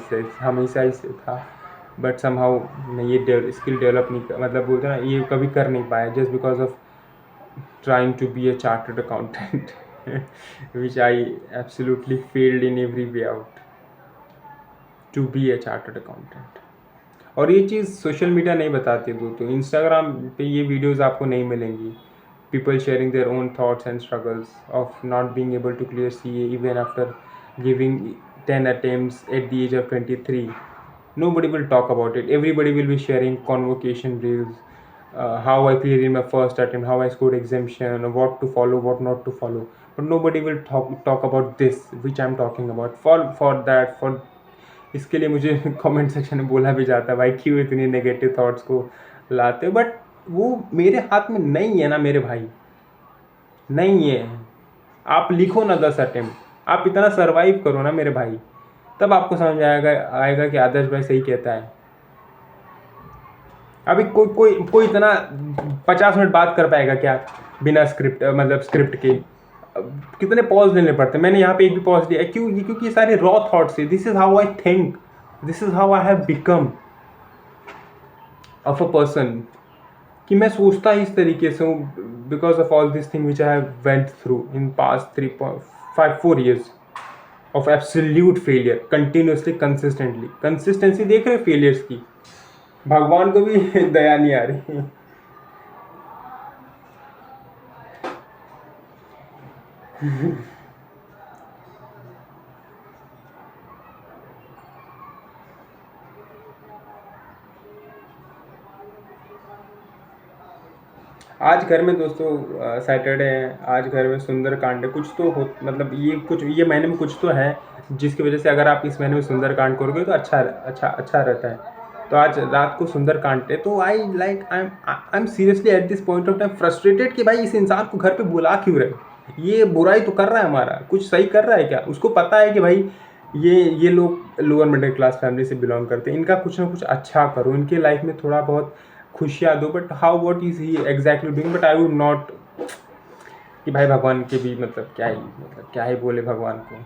से था। बट समहाउ मैं ये स्किल डेवलप नहीं मतलब बोलते हैं ना, ये कभी कर नहीं पाया just because of trying to be a chartered accountant which I absolutely failed in every way out to be a chartered accountant। और ये चीज़ सोशल मीडिया नहीं बताती दोस्तों। इंस्टाग्राम पे ये वीडियोस आपको नहीं मिलेंगी। People sharing their own thoughts and struggles of not being able to clear CA even after giving 10 attempts at the age of 23। Nobody will talk about it. Everybody will be sharing convocation reels, how I cleared in my first attempt, how I scored exemption, what to follow, what not to follow. But nobody will talk about this which I'm talking about. For इसके लिए मुझे कमेंट सेक्शन में बोला भी जाता है, भाई क्यों इतनी नेगेटिव थॉट्स को लाते हो। बट वो मेरे हाथ में नहीं है ना मेरे भाई, नहीं है। आप लिखो ना 10 अटेम्प्ट, आप इतना सर्वाइव करो ना मेरे भाई, तब आपको समझ आएगा कि आदर्श भाई सही कहता है। अभी कोई इतना 50 मिनट बात कर पाएगा क्या बिना स्क्रिप्ट, मतलब स्क्रिप्ट के? कितने पॉज लेने पड़ते हैं। मैंने यहाँ पे एक भी पॉज लिया क्योंकि ये सारे रॉ थॉट्स है। This is how I think, this is how I have become of a person, कि मैं सोचता ही इस तरीके से हूँ because of all this thing which I have went through in past 4 years of absolute failure, continuously, consistency देख रहे फेलियर्स की, भगवान को भी दया नहीं आ रही। आज घर में दोस्तों सैटरडे है, आज घर में सुंदरकांड है। कुछ तो हो, मतलब ये महीने में कुछ तो है जिसकी वजह से अगर आप इस महीने में सुंदरकांड करोगे तो अच्छा रहता है। तो आज रात को सुंदरकांड है। तो I am seriously eight this point of time frustrated कि भाई इस इंसान को घर पे बुला क्यों रहे, ये बुराई तो कर रहा है हमारा, कुछ सही कर रहा है क्या? उसको पता है कि भाई ये लोग लोअर मिडिल क्लास फैमिली से बिलोंग करते हैं, इनका कुछ ना कुछ अच्छा करो, इनके लाइफ में थोड़ा बहुत खुशियाँ दो। But how what is he exactly doing? But I would not कि भाई भगवान के भी मतलब क्या ही बोले भगवान को।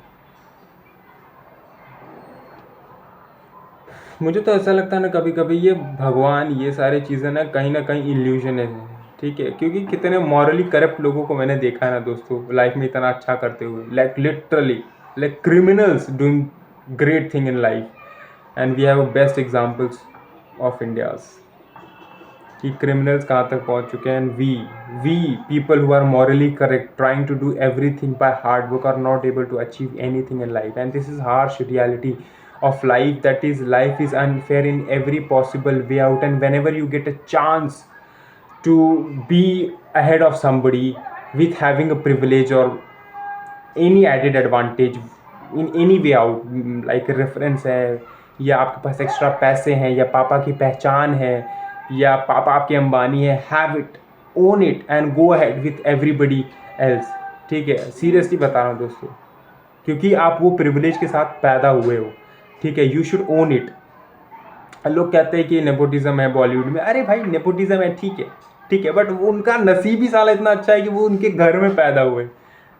मुझे तो ऐसा लगता है ना कभी कभी ये भगवान, ये सारी चीज़ें ना कहीं इल्यूजन है, ठीक है? क्योंकि कितने मॉरली करप्ट लोगों को मैंने देखा है ना दोस्तों लाइफ में इतना अच्छा करते हुए, like literally like criminals doing great thing in life. And we have best examples of India's कि क्रिमिनल्स कहाँ तक पहुँच चुके हैं। And we people who are morally correct trying to do everything by hard work are not able to achieve anything in life. And this is harsh reality of life, that is life is unfair in every possible way out, and whenever you get a chance to be ahead of somebody with having a privilege or any added advantage in any way out, like reference है, या आपके पास एक्स्ट्रा पैसे हैं, या पापा की पहचान है, या पापा आपके अंबानी है, have it, own it and go ahead with everybody else. ठीक है, सीरियसली बता रहा हूँ दोस्तों, क्योंकि आप वो प्रिविलेज के साथ पैदा हुए हो, ठीक है? You should own it. लोग कहते हैं कि नेपोटिज्म है बॉलीवुड में, अरे भाई नेपोटिज्म है, ठीक है, बट वो उनका नसीब ही साला इतना अच्छा है कि वो उनके घर में पैदा हुए,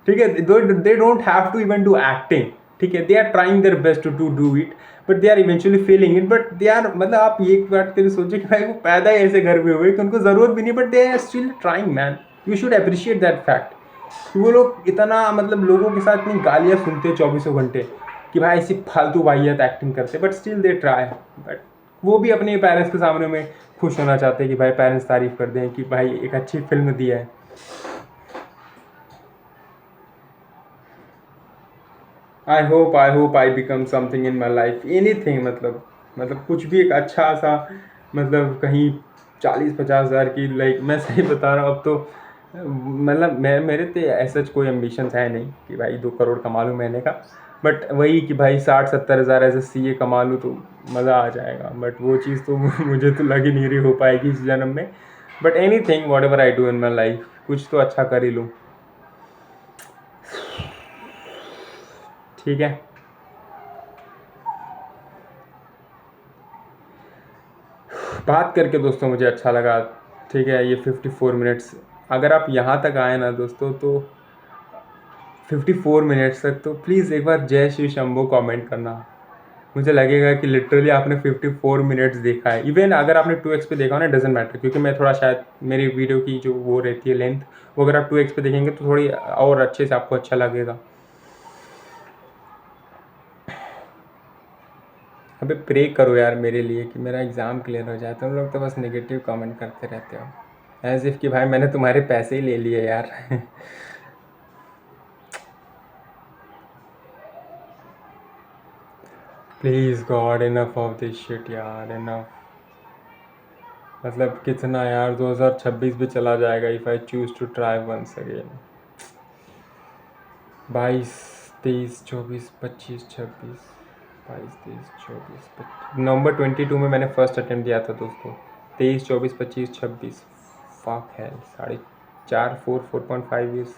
ठीक है? They don't have to even do acting, ठीक है? They are trying their best to do it, but they are eventually failing it. But they are, मतलब आप एक बात के लिए सोचिए कि भाई वो पैदा ही ऐसे घर में हुए कि उनको ज़रूरत भी नहीं, but they are still trying man. You should appreciate that fact. वो लोग इतना, मतलब लोगों के साथ इतनी गालियाँ सुनते 24 घंटे कि भाई ऐसी फालतू वाहियात एक्टिंग करते, but still they try. But वो भी अपने पेरेंट्स के सामने में खुश होना चाहते हैं कि भाई पेरेंट्स तारीफ कर दें कि भाई एक अच्छी फिल्म दी है। I hope I become something in my life, anything, मतलब कुछ भी एक अच्छा सा, मतलब कहीं 40-50 हज़ार की, लाइक मैं सही बता रहा हूँ। अब तो मतलब मेरे तो ऐसा कोई एम्बिशंस है नहीं कि भाई 2 करोड़ कमा लूँ महीने का। बट वही कि भाई 60-70 हज़ार ऐसे CA कमा लूँ तो मज़ा आ जाएगा, बट वो चीज़ तो मुझे तो लग ही नहीं रही हो पाएगी इस जन्म में। But any thing what ever I do in my life, कुछ तो अच्छा कर ही लूँ, ठीक है। बात करके दोस्तों मुझे अच्छा लगा, ठीक है। ये 54 मिनट्स, अगर आप यहाँ तक आए ना दोस्तों, तो 54 मिनट्स तक तो प्लीज़ एक बार जय श्री शंभो कमेंट करना। मुझे लगेगा कि लिटरली आपने 54 मिनट्स देखा है। इवन अगर आपने 2x पे देखा हो ना, डजेंट मैटर, क्योंकि मैं थोड़ा शायद मेरी वीडियो की जो वो रहती है लेंथ, वो अगर आप 2x पे देखेंगे तो थोड़ी और अच्छे से आपको अच्छा लगेगा। अबे प्रे करो यार मेरे लिए कि मेरा एग्ज़ाम क्लियर हो जाए। तुम लोग तो बस नेगेटिव कमेंट करते रहते हो, एज इफ़ कि भाई मैंने तुम्हारे पैसे ही ले लिए यार। Please God enough of this shit यार, इनफ। मतलब कितना यार, 2026 भी चला जाएगा if I choose to try once again. 22, 23, 24, 25, 26, 22, 23, 24, 25, नवंबर 22 में मैंने फर्स्ट अटेम्प्ट दिया था दोस्तों। 23, 24, 25, 26, फक है, 4.5 ईयर्स।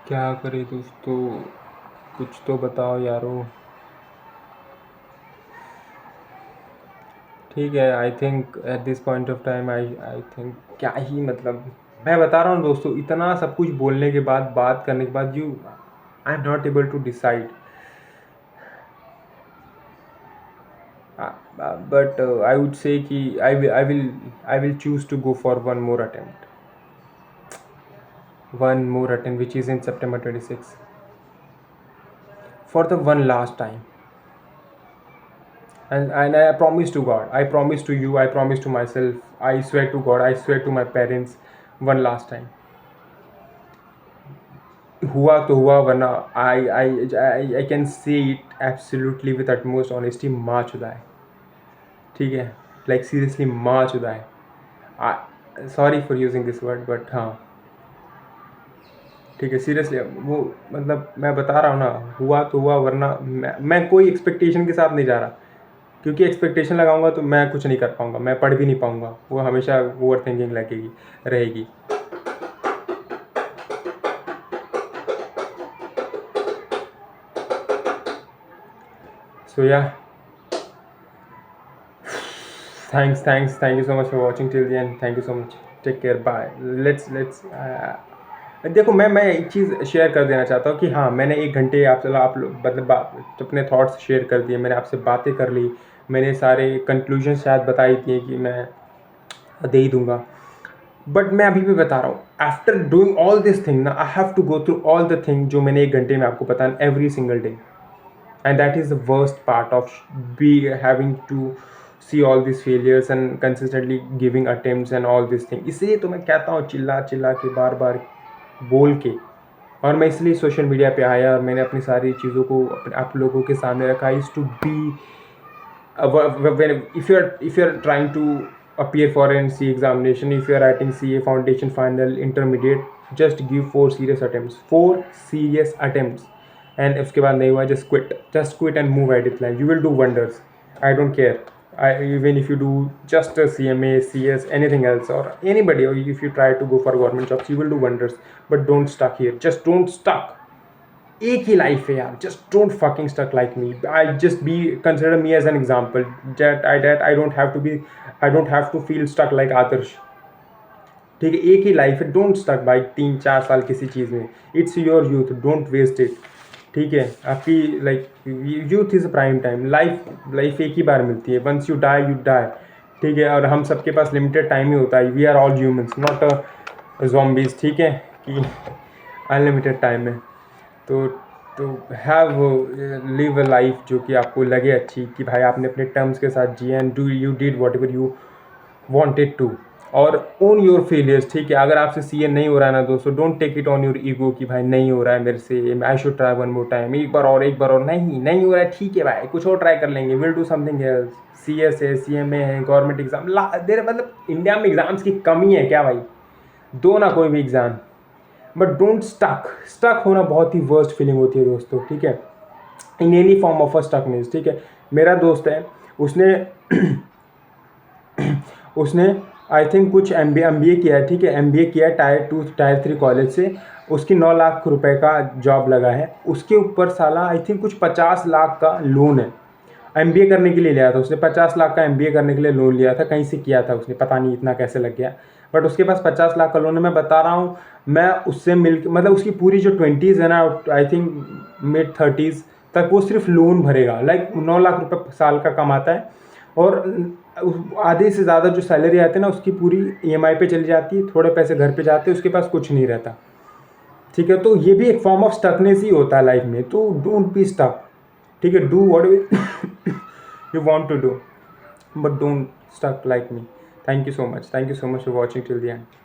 क्या करे दोस्तों, कुछ तो बताओ यारो। ठीक है, I think eight this point of time I think क्या ही, मतलब मैं बता रहा हूँ दोस्तों, इतना सब कुछ बोलने के बाद, बात करने के बाद, I am not able to decide. But I would say कि I will choose to go for one more attempt which is in September 26 for the one last time. And I promise to God, I promise to you, I promise to myself, I swear to God, I swear to my parents, one last time. हुआ तो हुआ, वरना I can say it absolutely with utmost honesty, माँ चुदा है, ठीक है। Like seriously माँ चुदा है। Sorry for using this word, but हाँ ठीक है, सीरियसली वो, मतलब मैं बता रहा हूँ ना, हुआ तो हुआ, वरना मैं कोई एक्सपेक्टेशन के साथ नहीं जा रहा, क्योंकि एक्सपेक्टेशन लगाऊंगा तो मैं कुछ नहीं कर पाऊंगा, मैं पढ़ भी नहीं पाऊंगा, वो हमेशा ओवर थिंकिंग लगेगी रहेगी। So yeah thank you so much for watching till the end, thank you so much, take care, bye. Let's देखो, मैं एक चीज़ शेयर कर देना चाहता हूँ कि हाँ, मैंने 1 घंटे आप लोग मतलब अपने थॉट्स शेयर कर दिए, मैंने आपसे बातें कर ली, मैंने सारे कंक्लूजन शायद बता ही दिए कि मैं दे ही दूंगा। बट मैं अभी भी बता रहा हूँ, after doing all this thing ना, I have to go through all the thing जो मैंने 1 घंटे में आपको बताया, every single day, and that is the worst part of be having to see all this failures and consistently giving attempts and all this thing. इसलिए तो मैं कहता हूँ, चिल्ला चिल्ला के बार बार बोल के, और मैं इसलिए सोशल मीडिया पे आया और मैंने अपनी सारी चीज़ों को आप लोगों के सामने रखा, is to be if you're trying to appear for an CA examination, if you're writing CA foundation, final, intermediate, just give 4 serious attempts, and उसके बाद नहीं हुआ, just quit and move at it, like you will do wonders. I don't care. Even if you do just a CMA, CS, anything else, or anybody, or if you try to go for government jobs, you will do wonders. But don't stuck here. Just don't stuck. एक ही लाइफ है यार, just don't fucking stuck like me. I just be consider me as an example, that I don't have to feel stuck like Adarsh, ठीक है। एक ही लाइफ है, डोंट स्टक भाई 3-4 साल किसी चीज़ में। It's your youth, don't waste it, ठीक है। आपकी like youth is prime time, life एक ही बार मिलती है, वंस यू डाई, ठीक है। और हम सबके पास लिमिटेड टाइम ही होता है, we are all humans, not zombies, ठीक है, कि अनलिमिटेड टाइम है। तो हैव लिव अ लाइफ जो कि आपको लगे अच्छी, कि भाई आपने अपने टर्म्स के साथ जिए, and you did whatever you wanted to, और ओन योर फेलियर्स, ठीक है। अगर आपसे सीए नहीं हो रहा है ना दोस्तों, don't take it on your ego कि भाई नहीं हो रहा है मेरे से, I should try one more time, एक बार और एक बार और। नहीं हो रहा है, ठीक है भाई, कुछ और ट्राई कर लेंगे, will do something else. CS है, सीएमए है, गवर्नमेंट एग्जाम देर, मतलब इंडिया में एग्जाम्स की कमी है क्या भाई, दो ना कोई भी एग्जाम, बट डोंट स्टक होना बहुत ही वर्स्ट फीलिंग होती है दोस्तों, ठीक है। In any form of a stuckness, ठीक है। मेरा दोस्त है, उसने उसने आई थिंक कुछ एम बी ए किया है, ठीक है। एम बी ए किया टायर 2 टायर 3 कॉलेज से, उसकी 9 लाख रुपए का जॉब लगा है, उसके ऊपर साला आई थिंक कुछ 50 लाख का लोन है। एम बी ए करने के लिए लिया था उसने, 50 लाख का एम बी ए करने के लिए लोन लिया था, कहीं से किया था उसने, पता नहीं इतना कैसे लग गया, बट उसके पास 50 लाख का लोन है। मैं बता रहा हूँ, मैं उससे मिल, मतलब उसकी पूरी जो 20s है ना, आई थिंक मिड 30s तक वो सिर्फ लोन भरेगा। लाइक 9 लाख रुपए साल का कमाता है, और आधे से ज़्यादा जो सैलरी आती है ना उसकी पूरी ईएमआई पे चली जाती है, थोड़े पैसे घर पे जाते हैं, उसके पास कुछ नहीं रहता, ठीक है। तो ये भी एक फॉर्म ऑफ स्टकनेस ही होता है लाइफ में, तो डोंट बी स्टक, ठीक है। Do what you want to do, but don't stuck like me. Thank you so much for watching till the end.